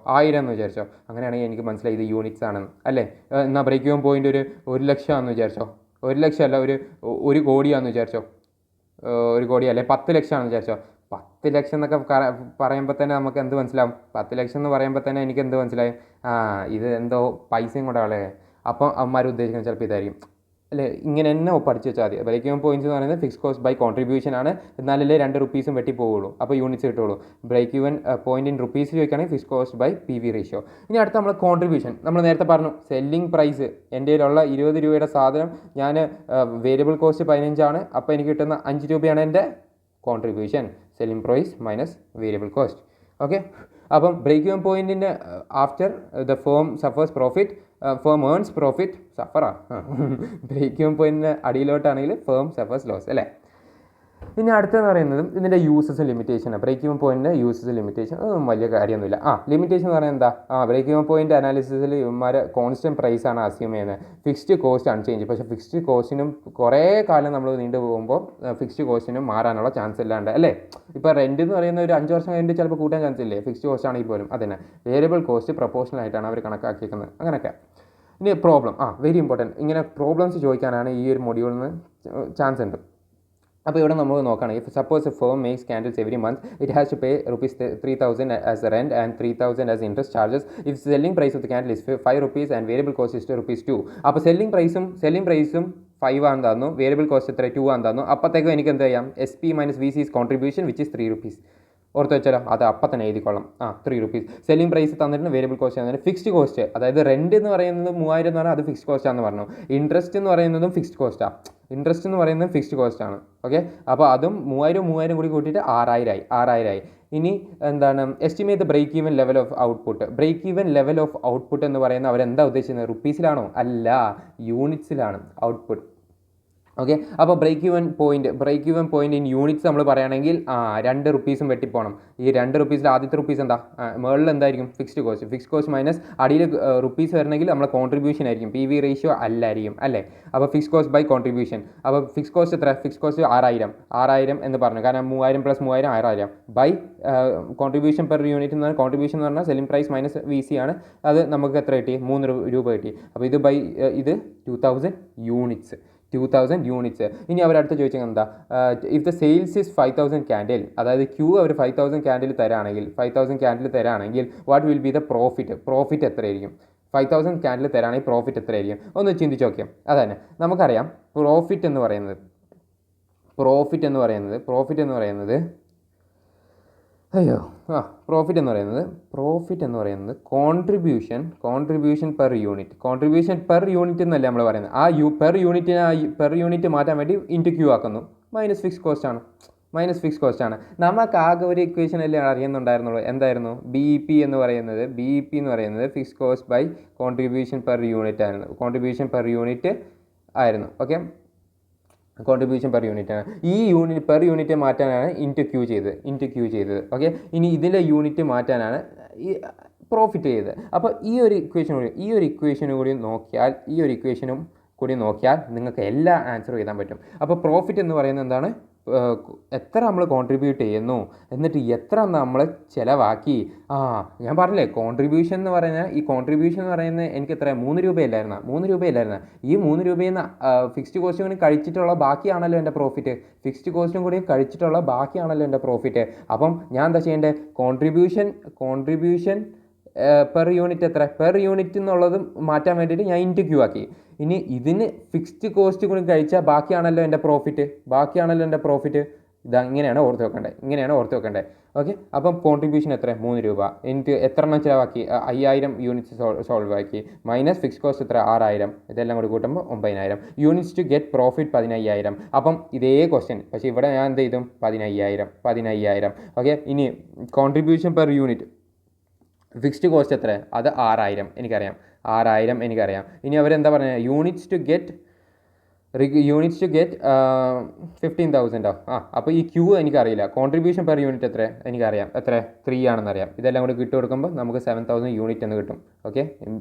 Speaker 1: അങ്ങനെയാണെങ്കിൽ എനിക്ക് മനസ്സിലായി ഇത് യൂണിറ്റ്സ് ആണെന്ന്, അല്ലേ? എന്നാൽ ബ്രേക്ക് ഈവൻ പോയിന്റ് ഒരു 1 ലക്ഷമാണെന്ന് വിചാരിച്ചോ, 1 ലക്ഷമല്ല, ഒരു കോടിയാണെന്ന് വിചാരിച്ചോ, 1 കോടി അല്ലെ 10 ലക്ഷമാണെന്ന് വിചാരിച്ചോ. 10 ലക്ഷം എന്നൊക്കെ പറയുമ്പോൾ തന്നെ നമുക്ക് എന്ത് മനസ്സിലാവും? 10 ലക്ഷം എന്ന് പറയുമ്പോൾ തന്നെ എനിക്ക് എന്ത് മനസ്സിലായി? ഇത് എന്തോ പൈസയും കൂടെ ആളെ. അപ്പം അവന്മാർ ഉദ്ദേശിക്കുന്നത് ചിലപ്പോൾ ഇതായിരിക്കും, അല്ലേ? ഇങ്ങനെ തന്നെ പഠിച്ച് വെച്ചാൽ മതി. ബ്രേക്ക് ഈവൻ പോയിന്റ്സ് എന്ന് പറയുന്നത് ഫിക്സ് കോസ്റ്റ് ബൈ കോൺട്രിബ്യൂഷൻ ആണ്. എന്നാലല്ലേ 2 റുപ്പീസും വെട്ടി പോവുള്ളൂ, അപ്പോൾ യൂണിറ്റ്സ് കിട്ടുള്ളൂ. Break even point in rupees ചോദിക്കുകയാണെങ്കിൽ fix cost by PV ratio. ഇനി അടുത്ത നമ്മൾ കോൺട്രിബ്യൂഷൻ. നമ്മൾ നേരത്തെ പറഞ്ഞു സെല്ലിംഗ് പ്രൈസ്, എൻ്റെ കയ്യിലുള്ള 20 രൂപയുടെ സാധനം ഞാൻ വേരിയബിൾ കോസ്റ്റ് 15 ആണ്, അപ്പോൾ എനിക്ക് കിട്ടുന്ന 5 രൂപയാണ് എൻ്റെ contribution. Selling price minus variable cost. Okay, അപ്പം ബ്രേക്ക് ഈവൻ പോയിന്റിൻ്റെ after the firm suffers profit, firm earns profit, break even പോയിന്റിന് അടിയിലോട്ടാണെങ്കിൽ ഫേം സഫേഴ്സ് ലോസ്, അല്ലേ? ഇനി അടുത്തെന്ന് പറയുന്നത് ഇതിൻ്റെ യൂസസ് ലിമിറ്റേഷനാണ്. ബ്രേക്ക് ഈവൻ പോയിന്റിൻ്റെ യൂസസ് ലിമിറ്റേഷൻ അതൊന്നും വലിയ കാര്യമൊന്നുമില്ല. ലിമിറ്റേഷൻ എന്ന് പറയുന്നത് എന്താ? ബ്രേക്ക് ഈവൻ പോയിന്റ് അനാലിസിസിൽ ഇവന്മാർ കോൺസ്റ്റൻറ്റ് പ്രൈസ് ആണ് അസ്യൂം ചെയ്യുന്നത്, ഫിക്സ്ഡ് കോസ്റ്റ് അൺചേഞ്ച്. പക്ഷേ ഫിക്സ്ഡ് കോസ്റ്റിനും കുറേ കാലം നമ്മൾ നീണ്ടു പോകുമ്പോൾ ഫിക്സ്ഡ് കോസ്റ്റിനും മാറാനുള്ള ചാൻസ് ഇല്ലാണ്ട്, അല്ലേ? ഇപ്പോൾ റെൻറ്റ് എന്ന് പറയുന്ന ഒരു 5 വർഷം കഴിഞ്ഞിട്ട് ചിലപ്പോൾ കൂട്ടാൻ ചാൻസ് ഇല്ലേ? ഫിക്സ്ഡ് കോസ്റ്റ് ആണെങ്കിൽ പോലും അതന്നെ. വേരിയബിൾ കോസ്റ്റ് പ്രൊപ്പോർഷണൽ ആയിട്ടാണ് അവർ കണക്കാക്കിയിരിക്കുന്നത്, അങ്ങനെയൊക്കെ. ഇനി പ്രോബ്ലം, വെരി ഇമ്പോർട്ടൻറ്റ്. ഇങ്ങനെ പ്രോബ്ലംസ് ചോദിക്കാനാണ് ഈ ഒരു മൊഡ്യൂളിൽ നിന്ന് ചാൻസ് ഉണ്ട്. അപ്പോൾ ഇവിടെ നമ്മൾ നോക്കുകയാണെങ്കിൽ suppose a firm makes candles every month, it has to pay ₹3,000 as rent and 3,000 as interest charges. If selling price of the candle is ₹5 and variable cost is ₹2. അപ്പോൾ സെല്ലിംഗ് പ്രൈസും 5 ആണെന്ന് തന്നു, വേരിയബിൾ കോസ്റ്റ് എത്ര 2 ആണെന്ന് തന്നു. അപ്പോഴത്തേക്കും എനിക്ക് എന്ത് ചെയ്യാം? SP minus VC's contribution which is ₹3. ഓർത്ത് വെച്ചാലോ, അത് അപ്പം തന്നെ എഴുതിക്കൊള്ളാം. ₹3. സെല്ലിംഗ് പ്രൈസ് തന്നിട്ട് വേരിയബിൾ കോസ്റ്റ് തന്നിട്ട് ഫിക്സ്ഡ് കോസ്റ്റ്, അതായത് റെൻറ്റ് എന്ന് പറയുന്നത് 3000 എന്ന് പറഞ്ഞാൽ അത് ഫിക്സ്ഡ് കോസ്റ്റാണെന്ന് പറഞ്ഞു. ഇൻട്രസ്റ്റ് എന്ന് പറയുന്നതും ഫിക്സ്ഡ് കോസ്റ്റാണ്. ഓക്കെ, അപ്പോൾ അതും 3000 കൂടി കൂട്ടിയിട്ട് 6000 ആയി. ഇനി എന്താണ്? Estimate the break even level of output എന്ന് പറയുന്നത് അവരെന്താ ഉദ്ദേശിക്കുന്നത്? റുപ്പീസിലാണോ? അല്ല, യൂണിറ്റ്സിലാണ് ഔട്ട്പുട്ട്. ഓക്കെ, അപ്പോൾ break even point in units നമ്മൾ പറയുകയാണെങ്കിൽ ₹2 വെട്ടിപ്പോണം. ഈ ₹2 ആദ്യത്തെ റുപ്പീസ് എന്താ? മുകളിൽ എന്തായിരിക്കും? ഫിക്സ്ഡ് കോസ്റ്റ് മൈനസ് അടിയിൽ റുപ്പീസ് വരണമെങ്കിൽ നമ്മളെ കോൺട്രിബ്യൂഷൻ ആയിരിക്കും, PV റേഷ്യോ അല്ലായിരിക്കും, അല്ലേ? അപ്പോൾ ഫിക്സ് കോസ്റ്റ് ബൈ കോൺട്രിബ്യൂഷൻ. അപ്പോൾ ഫിക്സ് കോസ്റ്റ് എത്ര? ഫിക്സ് കോസ്റ്റ് 6000 എന്ന് പറഞ്ഞു, കാരണം 3000 + 3000 6000 ബൈ കോൺട്രിബ്യൂഷൻ പെർ യൂണിറ്റ് എന്ന് പറഞ്ഞാൽ കോൺട്രിബ്യൂഷൻ എന്ന് പറഞ്ഞാൽ സെല്ലിംഗ് പ്രൈസ് മൈനസ് VC ആണ്. അത് നമുക്ക് എത്ര കിട്ടി? ₹3 കിട്ടി. അപ്പോൾ ഇത് ബൈ ഇത് 2000 യൂണിറ്റ്സ്. ഇനി അവരടുത്ത് ചോദിച്ചത് എന്താ? If the sales is 5000 candle, അതായത് അവർ 5000 ക്യാൻഡിൽ തരാണെങ്കിൽ what will be the profit എത്രയായിരിക്കും? 5000 ക്യാൻഡിൽ തരാണെങ്കിൽ പ്രോഫിറ്റ് എത്രയായിരിക്കും? ഒന്ന് ചിന്തിച്ച് നോക്കിയാൽ അതന്നെ നമുക്കറിയാം. പ്രോഫിറ്റ് എന്ന് പറയുന്നത് പ്രോഫിറ്റ് എന്ന് പറയുന്നത് കോൺട്രിബ്യൂഷൻ പെർ യൂണിറ്റ് എന്നല്ലേ നമ്മൾ പറയുന്നത്. പെർ യൂണിറ്റ് മാറ്റാൻ വേണ്ടി ഇൻറ്റു ക്യൂ ആക്കുന്നു. മൈനസ് ഫിക്സ് കോസ്റ്റ് ആണ്. നമുക്ക് ആകെ ഒരു ഇക്വേഷൻ അല്ലേ അറിയുന്നുണ്ടായിരുന്നുള്ളൂ, എന്തായിരുന്നു? BEP എന്ന് പറയുന്നത് fix cost by contribution per unit ആയിരുന്നു. ഓക്കെ, കോൺട്രിബ്യൂഷൻ പെർ യൂണിറ്റ് ആണ്. ഈ പെർ യൂണിറ്റ് മാറ്റാനാണ് ഇൻറ്റു ക്യൂ ചെയ്തത്. ഓക്കെ, ഇനി ഇതിലെ യൂണിറ്റ് മാറ്റാനാണ് ഈ പ്രോഫിറ്റ് ചെയ്തത്. അപ്പോൾ ഈ ഒരു ഇക്വേഷനും കൂടി നോക്കിയാൽ നിങ്ങൾക്ക് എല്ലാ ആൻസറും എഴുതാൻ പറ്റും. അപ്പോൾ പ്രോഫിറ്റ് എന്ന് പറയുന്നത് എന്താണ്? എത്ര നമ്മൾ കോൺട്രിബ്യൂട്ട് ചെയ്യുന്നു, എന്നിട്ട് എത്ര നമ്മൾ ചിലവാക്കി. ഞാൻ പറഞ്ഞില്ലേ കോൺട്രിബ്യൂഷൻ എന്ന് പറയുന്നത്, ഈ കോൺട്രിബ്യൂഷൻ എന്ന് പറയുന്നത് എനിക്ക് എത്ര 3 രൂപയല്ലായിരുന്നു. ഈ 3 രൂപയിൽ നിന്ന് ഫിക്സ്ഡ് കോസ്റ്റും കൂടി കഴിച്ചിട്ടുള്ള ബാക്കിയാണല്ലോ എൻ്റെ പ്രോഫിറ്റ്. ഫിക്സ്ഡ് കോസ്റ്റും കൂടി കഴിച്ചിട്ടുള്ള ബാക്കിയാണല്ലോ എൻ്റെ പ്രോഫിറ്റ്. അപ്പം ഞാൻ എന്താ ചെയ്യേണ്ടത്, കോൺട്രിബ്യൂഷൻ പെർ യൂണിറ്റ് എത്ര, പെർ യൂണിറ്റ് എന്നുള്ളത് മാറ്റാൻ വേണ്ടിയിട്ട് ഞാൻ ഇൻറ്റു ക്യൂ ആക്കി. ഇനി ഇതിന് ഫിക്സ്ഡ് കോസ്റ്റ് കൂടി കഴിച്ചാൽ ബാക്കിയാണല്ലോ എൻ്റെ പ്രോഫിറ്റ്. ഇങ്ങനെയാണ് ഓർത്ത് വെക്കേണ്ടത്. ഓക്കെ, അപ്പം കോൺട്രിബ്യൂഷൻ എത്ര, 3 രൂപ. എനിക്ക് എത്ര എണ്ണം ചിലവാക്കി, 5000 യൂണിറ്റ്സ് സോൾവ് ആക്കി. മൈനസ് ഫിക്സ് കോസ്റ്റ് എത്ര, 6000. ഇതെല്ലാം കൂടി കൂട്ടുമ്പോൾ 9000. Units to get profit 15000. അപ്പം ഇതേ ക്വസ്റ്റ്യൻ, പക്ഷേ ഇവിടെ ഞാൻ എന്ത് ചെയ്തും 15000. ഓക്കെ, ഇനി contribution per unit fixed cost എത്ര, അത് 6000 എനിക്കറിയാം. ഇനി അവരെന്താ പറഞ്ഞത്, യൂണിറ്റ്സ് ടു ഗെറ്റ് 15,000. അപ്പോൾ ഈ ക്യൂ എനിക്കറിയില്ല. കോൺട്രിബ്യൂഷൻ പെർ യൂണിറ്റ് എത്ര എനിക്കറിയാം, എത്ര 3 ആണെന്നറിയാം. ഇതെല്ലാം കൂടി ഇട്ട് കൊടുക്കുമ്പോൾ നമുക്ക് 7000 യൂണിറ്റ് എന്ന് കിട്ടും. Okay,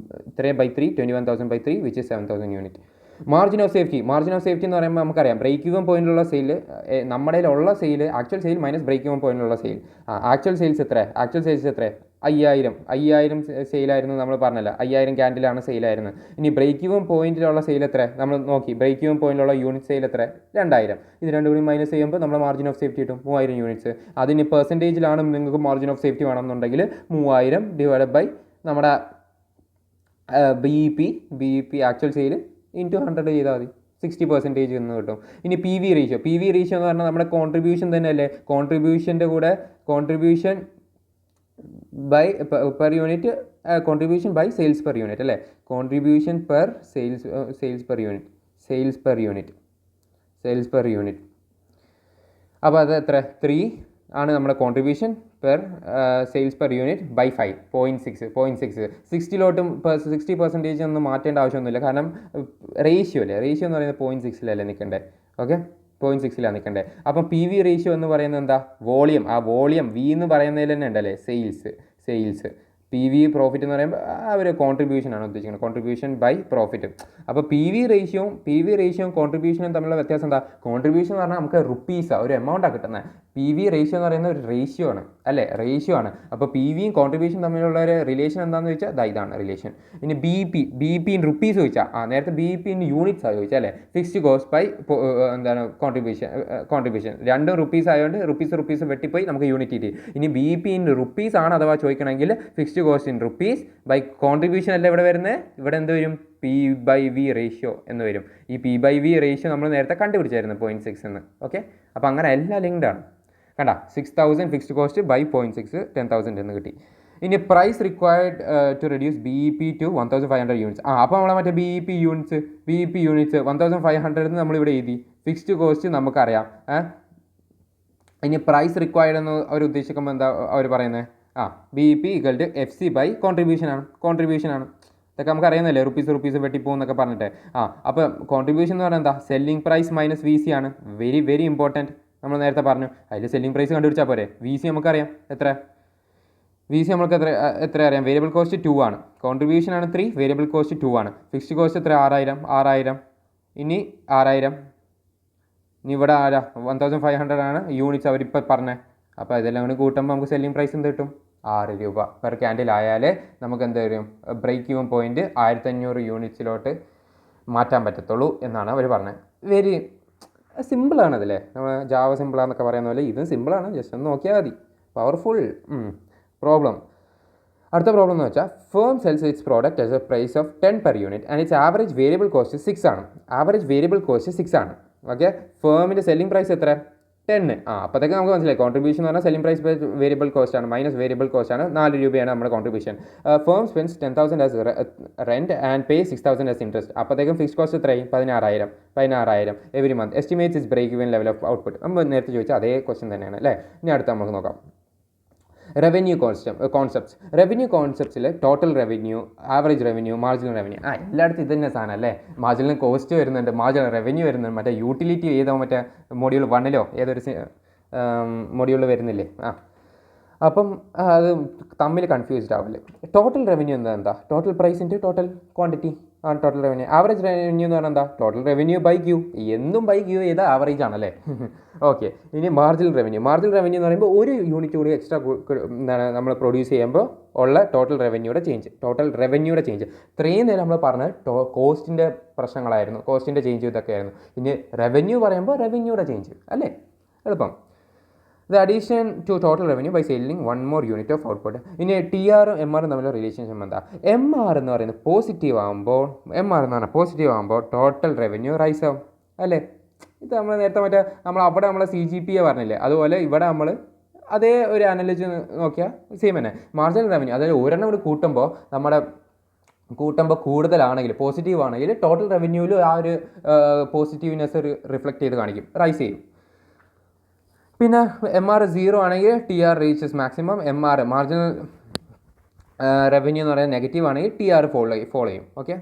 Speaker 1: 21,000/3 which is 7000 unit. Margin of safety എന്ന് പറയുമ്പോൾ നമുക്കറിയാം ബ്രേക്ക് ഈവൻ പോയിന്റിലുള്ള സെയിൽ, നമ്മുടെ ഉള്ള sale, actual sale minus break even പോയിന്റിലുള്ള സെയിൽ. ആക്ച്വൽ സെയിൽസ് എത്ര 5000 സെയിലായിരുന്നു നമ്മൾ പറഞ്ഞല്ലോ. 5000 ക്യാൻഡിലാണ് സെയിലായിരുന്നു. ഇനി ബ്രേക്ക് ഈവൻ പോയിന്റിലുള്ള സെയിൽ എത്ര നമ്മൾ നോക്കി. ബ്രേക്ക് ഈവൻ പോയിന്റിലുള്ള യൂണിറ്റ് സെയിൽ എത്ര, 2000. ഇത് രണ്ടും കൂടി മൈനസ് ചെയ്യുമ്പോൾ നമ്മൾ മാർജിൻ ഓഫ് സേഫ്റ്റി കിട്ടും 3000 യൂണിറ്റ്സ്. അതിന് പെർസെൻറ്റേജിലാണ് നിങ്ങൾക്ക് മാർജിൻ ഓഫ് സേഫ്റ്റി വേണമെന്നുണ്ടെങ്കിൽ 3000 ഡിവൈഡഡ് ബൈ നമ്മുടെ B E P actual sale into 100 ചെയ്താൽ മതി. 60% എന്ന് കിട്ടും. ഇനി പി വി റേഷ്യോ എന്ന് പറഞ്ഞാൽ നമ്മുടെ കോൺട്രിബ്യൂഷൻ തന്നെയല്ലേ. കോൺട്രിബ്യൂഷൻ്റെ കൂടെ contribution by per unit, contribution by sales per unit അല്ലേ. Contribution per sales per unit. അപ്പോൾ അത് എത്ര, 3 ആണ് നമ്മുടെ contribution per sales per unit by 5, 0.6. 60% ഒന്നും മാറ്റേണ്ട ആവശ്യമൊന്നുമില്ല. കാരണം റേഷ്യോ എന്ന് പറയുന്നത് 0.6 നിൽക്കണ്ടേ. ഓക്കെ, 0.6 നിൽക്കണ്ടേ. അപ്പം പി വി റേഷ്യോ എന്ന് പറയുന്നത് എന്താ, വോളിയം. ആ വോളിയം വി എന്ന് പറയുന്നതിൽ തന്നെ ഉണ്ടല്ലേ സെയിൽസ്. പി വി പ്രോഫിറ്റ് എന്ന് പറയുമ്പോൾ ആ ഒരു കോൺട്രിബ്യൂഷനാണ് ഉദ്ദേശിക്കുന്നത്, കോൺട്രിബ്യൂഷൻ ബൈ പ്രോഫിറ്റ്. അപ്പോൾ പി വി റേഷ്യോയും കോൺട്രിബ്യൂഷനും തമ്മിലുള്ള വ്യത്യാസം എന്താ. കോൺട്രിബ്യൂഷൻ എന്ന് പറഞ്ഞാൽ നമുക്ക് റുപ്പീസാണ്, ഒരു എമൗണ്ടാണ് കിട്ടുന്നത്. പി വി റേഷ്യോ എന്ന് പറയുന്ന ഒരു റേഷ്യോ ആണ്. അപ്പോൾ പി വിയും കോൺട്രിബ്യൂഷൻ തമ്മിലുള്ള ഒരു റിലേഷൻ എന്താണെന്ന് ചോദിച്ചാൽ ഇതാണ് റിലേഷൻ. ഇനി ബി പി ഇൻ റുപ്പീസ് ചോദിച്ചാൽ, നേരത്തെ ബി പി ഇൻ യൂണിറ്റ്സ് ആണ് ചോദിച്ചാൽ അല്ലേ. ഫിക്സ്ഡ് കോസ്റ്റ് ബൈ കോൺട്രിബ്യൂഷൻ രണ്ടും റുപ്പീസ് ആയതുകൊണ്ട് റുപ്പീസ് വെട്ടിപ്പോയി നമുക്ക് യൂണിറ്റ് കിട്ടി. ഇനി ബി പി ഇൻ റുപ്പീസ് ആണ് അഥവാ ചോദിക്കണമെങ്കിൽ fixed cost in rupees by contribution അല്ല ഇവിടെ വരുന്നത്. ഇവിടെ എന്ത് വരും, P/V റേഷ്യോ എന്ന് വരും. ഈ P/V റേഷ്യോ നമ്മൾ നേരത്തെ കണ്ടുപിടിച്ചായിരുന്നു 0.6 എന്ന്. ഓക്കെ, അപ്പോൾ അങ്ങനെ എല്ലാം ലിങ്ക്ഡ് ആണ്. കണ്ട 6000 ഫിക്സ്ഡ് കോസ്റ്റ് ബൈ 0.6 10,000 എന്ന് കിട്ടി. ഇനി price required to reduce BEP to 1500 units. അപ്പോൾ നമ്മളെ മറ്റേ BEP യൂണിറ്റ്സ് 1500 നമ്മളിവിടെ എഴുതി. ഫിക്സ്ഡ് കോസ്റ്റ് നമുക്കറിയാം. ഇനി പ്രൈസ് റിക്വയർഡ് എന്ന് അവർ ഉദ്ദേശിക്കുമ്പോൾ എന്താ അവർ പറയുന്നത്, BEP = FC ബൈ കോൺട്രിബ്യൂഷനാണ്. ഇതൊക്കെ നമുക്ക് അറിയുന്നല്ലേ, റുപ്പീസ് വെട്ടിപ്പോകുന്നൊക്കെ പറഞ്ഞിട്ട്. അപ്പോൾ കോൺട്രിബ്യൂഷൻ എന്ന് പറഞ്ഞാൽ എന്താ, സെല്ലിംഗ് പ്രൈസ് മൈനസ് VC ആണ്. Very very important. നമ്മൾ നേരത്തെ പറഞ്ഞു, അതിൽ സെല്ലിംഗ് പ്രൈസ് കണ്ടുപിടിച്ചാൽ പോരെ. VC നമുക്കറിയാം എത്ര, VC നമുക്ക് എത്ര അറിയാം, വേരിയബിൾ കോസ്റ്റ് 2 ആണ്, കോൺട്രിബ്യൂഷൻ ആണ് 3, വേരിയബിൾ കോസ്റ്റ് 2 ആണ്. ഫിക്സ്ഡ് കോസ്റ്റ് എത്ര, 6000. ഇനി 6000, ഇനി ഇവിടെ 1500 ആണ് യൂണിറ്റ്സ് അവരിപ്പോൾ പറഞ്ഞത്. അപ്പോൾ ഇതെല്ലാം കൂടി കൂട്ടുമ്പോൾ നമുക്ക് സെല്ലിംഗ് പ്രൈസ് എന്ത് കിട്ടും, 6 രൂപ പെർ ക്യാൻഡിൽ ആയാലേ നമുക്ക് എന്ത് വരും, ബ്രേക്ക് ഈവൻ പോയിൻറ്റ് 1500 യൂണിറ്റ്സിലോട്ട് മാറ്റാൻ പറ്റത്തുള്ളൂ എന്നാണ് അവർ പറഞ്ഞത്. വെരി സിമ്പിളാണ് അതില്ലേ, നമ്മൾ ജാവ സിമ്പിളാന്നൊക്കെ പറയുന്ന പോലെ ഇതും സിമ്പിളാണ്. ജസ്റ്റ് ഒന്ന് നോക്കിയാൽ മതി. Powerful problem. അടുത്ത പ്രോബ്ലം എന്ന് വെച്ചാൽ, firm sells its product as a price of 10 per unit and its average variable cost 6 ആണ്. ഓക്കെ, ഫേമിൻ്റെ സെല്ലിംഗ് പ്രൈസ് എത്ര, 10. അപ്പോഴത്തേക്ക് നമുക്ക് മനസ്സിലായി കോൺട്രിബ്യൂഷൻ എന്ന് പറഞ്ഞാൽ സെല്ലിംഗ് പ്രൈസ് വേരിയബിൾ കോസ്റ്റ് ആണ് മൈനസ് വേരിയബിൾ കോസ്റ്റ് ആണ്. 4 രൂപയാണ് നമ്മുടെ contribution. Firm spends 10,000 as rent and pay 6,000 as interest. അപ്പോഴത്തേക്കും ഫിക്സ് കോസ്റ്റ് എത്രയും 16,000 every month. Estimates is break even level of output. നമ്മൾ നേരത്തെ ചോദിച്ചാൽ അതേ ക്വസ്റ്റൻ തന്നെയാണ് അല്ലേ. ഇനി അടുത്ത നമുക്ക് നോക്കാം. റവന്യൂ കോൺസെപ്റ്റ്സിൽ total revenue, average revenue, marginal revenue, എല്ലായിടത്തും ഇത് തന്നെ സാധനം അല്ലേ. മാർജിനൽ കോസ്റ്റ് വരുന്നുണ്ട്, മാർജിനൽ റവന്യൂ വരുന്നുണ്ട്. മറ്റേ യൂട്ടിലിറ്റി ഏതോ മറ്റേ മൊഡ്യൂൾ 1 ഏതൊരു മൊഡ്യൂളിൽ വരുന്നില്ലേ. അപ്പം അത് തമ്മിൽ കൺഫ്യൂസ്ഡ് ആവില്ലേ. ടോട്ടൽ റവന്യൂ എന്താ, total price into total quantity. Total revenue. Average revenue എന്ന് പറഞ്ഞാൽ എന്താ? Total revenue by Q. എന്നും ബൈ ക്യൂ ചെയ്താൽ ആവറേജ് ആണല്ലേ. ഓക്കെ. ഇനി മാർജിനൽ റവന്യൂ. മാർജിനൽ റവന്യൂ എന്ന് പറയുമ്പോൾ ഒരു യൂണിറ്റ് കൂടി എക്സ്ട്രാ എന്താണ് നമ്മൾ പ്രൊഡ്യൂസ് ചെയ്യുമ്പോൾ ഉള്ള ടോട്ടൽ റവന്യൂയുടെ ചേഞ്ച്. ഇത്രയും നേരം നമ്മൾ പറഞ്ഞത് കോസ്റ്റിൻ്റെ പ്രശ്നങ്ങളായിരുന്നു, കോസ്റ്റിൻ്റെ ചേഞ്ച് ഇതൊക്കെ ആയിരുന്നു. ഇനി റവന്യൂ പറയുമ്പോൾ റവന്യൂയുടെ ചേഞ്ച് അല്ലേ, എളുപ്പം. The addition to total revenue by selling one more unit of output. ഇനി ടി ആറും എം ആറും തമ്മിലുള്ള റിലേഷൻഷിപ്പ് എന്താ? എം ആർ എന്ന് പറയുന്നത് പോസിറ്റീവ് ആകുമ്പോൾ ടോട്ടൽ റവന്യൂ റൈസ് ആവും അല്ലേ. ഇത് നമ്മൾ നേരത്തെ അവിടെ നമ്മളെ CGPA പറഞ്ഞില്ലേ, അതുപോലെ ഇവിടെ നമ്മൾ അതേ ഒരു അനലജി നോക്കിയാൽ സെയിം തന്നെ. മാർജിനൽ റവന്യൂ അതായത് ഒരെണ്ണം കൂടി കൂട്ടുമ്പോൾ കൂടുതലാണെങ്കിൽ, പോസിറ്റീവ് ആണെങ്കിൽ ടോട്ടൽ റവന്യൂവിൽ ആ ഒരു പോസിറ്റീവ്നെസ് റിഫ്ലക്റ്റ് ചെയ്ത് കാണിക്കും, റൈസ് ചെയ്യും. പിന്നെ MR 0 ആണെങ്കിൽ TR reaches maximum. MR marginal revenue എന്ന് പറയുന്നത് നെഗറ്റീവ് ആണെങ്കിൽ TR ഫോളോ ചെയ്യും. ഓക്കെ.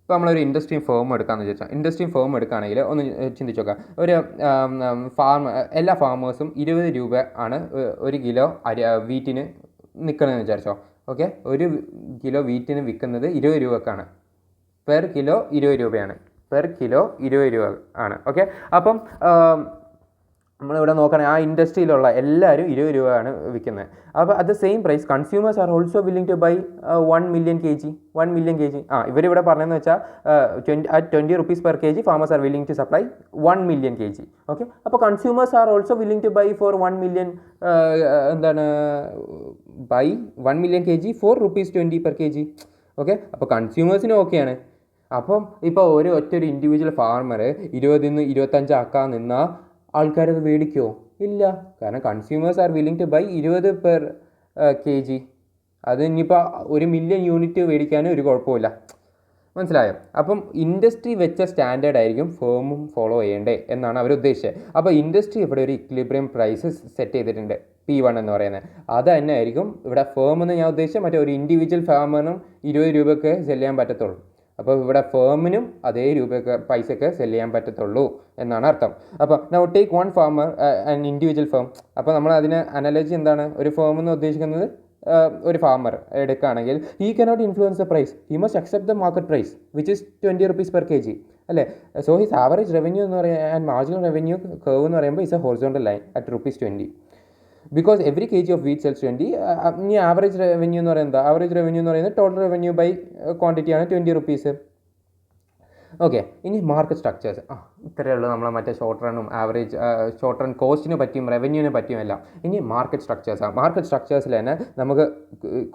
Speaker 1: ഇപ്പോൾ നമ്മളൊരു ഇൻഡസ്ട്രി ഫേം എടുക്കാമെന്ന് വിചാരിച്ചാൽ, ഇൻഡസ്ട്രി ഫേം എടുക്കുകയാണെങ്കിൽ ഒന്ന് ചിന്തിച്ച് നോക്കാം. ഒരു എല്ലാ ഫാമേഴ്സും 20 രൂപ ആണ് ഒരു കിലോ വീറ്റിന് നിൽക്കണമെന്ന് വിചാരിച്ചോ. ഓക്കെ. ഒരു കിലോ വീറ്റിന് വിൽക്കുന്നത് 20 രൂപക്കാണ്. പെർ കിലോ 20 രൂപയാണ്. ഓക്കെ. അപ്പം നമ്മളിവിടെ നോക്കുകയാണെങ്കിൽ ആ ഇൻഡസ്ട്രിയിലുള്ള എല്ലാവരും 20 രൂപയാണ് വിൽക്കുന്നത്. അപ്പോൾ at the same price consumers are also willing to buy 1 million kg. ഇവരിവിടെ പറഞ്ഞതെന്ന് വെച്ചാൽ 20 rupees per kg farmers are willing to supply 1 million kg. Okay. അപ്പോൾ consumers are also willing to buy for 1 million buy 1 million kg for ₹20 per kg. Okay. അപ്പോൾ കൺസ്യൂമേഴ്സിന് ഓക്കെയാണ്. അപ്പം ഇപ്പോൾ ഒറ്റൊരു ഇൻഡിവിജ്വൽ ഫാർമർ 20 25 ആക്കാൻ നിന്നാൽ ആൾക്കാരത് മേടിക്കുമോ? ഇല്ല. കാരണം consumers are willing to buy 20 per kg. അത് ഇനിയിപ്പോൾ 1 million യൂണിറ്റ് മേടിക്കാനും ഒരു കുഴപ്പമില്ല. മനസ്സിലായോ? അപ്പം ഇൻഡസ്ട്രി വെച്ച സ്റ്റാൻഡേർഡ് ആയിരിക്കും ഫേമും ഫോളോ ചെയ്യേണ്ടേ എന്നാണ് അവർ ഉദ്ദേശിച്ചത്. അപ്പോൾ ഇൻഡസ്ട്രി ഇവിടെ ഒരു ഇക്വിലിബ്രിയം പ്രൈസ് സെറ്റ് ചെയ്തിട്ടുണ്ട്, P1 എന്ന് പറയുന്നത്. അത് തന്നെ ആയിരിക്കും ഇവിടെ ഫേം എന്ന് ഞാൻ ഉദ്ദേശിച്ചത്. മറ്റേ ഒരു ഇൻഡിവിജ്വൽ ഫാമറിനും 20 രൂപയ്ക്ക് സെല് ചെയ്യാൻ പറ്റത്തുള്ളൂ. അപ്പോൾ ഇവിടെ ഫേമിനും അതേ പൈസയ്ക്ക് സെല് ചെയ്യാൻ പറ്റത്തുള്ളൂ എന്നാണ് അർത്ഥം. അപ്പോൾ now take one farmer and individual firm. അപ്പോൾ നമ്മൾ അതിന് അനലോജി എന്താണ്? ഒരു ഫേം എന്ന് ഉദ്ദേശിക്കുന്നത് ഒരു ഫാമർ എടുക്കുകയാണെങ്കിൽ he cannot influence the price, he must accept the market price which is 20 rupees per kg അല്ലേ. സോ ഹിസ് ആവറേജ് റവന്യൂ എന്ന് പറയുക ആൻഡ് മാർജിനൽ റവന്യൂ കർവ് എന്ന് പറയുമ്പോൾ is a horizontal line at ₹20. Because every kg of wheat sells 20. ഇനി average revenue എന്ന് പറയുന്നത് average revenue എന്ന് പറയുന്നത് ടോട്ടൽ റവന്യൂ ബൈ ക്വാണ്ടിറ്റിയാണ് 20 rupees. ഓക്കെ. ഇനി മാർക്കറ്റ് സ്ട്രക്ചേഴ്സ് ഇത്രയേ ഉള്ളൂ. നമ്മൾ മറ്റേ ഷോർട്ട് റണ്ണും ഷോർട്ട് റൺ കോസ്റ്റിന് പറ്റിയും റവന്യൂവിന് പറ്റിയും എല്ലാം. ഇനി മാർക്കറ്റ് സ്ട്രക്ചേഴ്സാണ്. മാർക്കറ്റ് സ്ട്രക്ചേഴ്സിൽ തന്നെ നമുക്ക്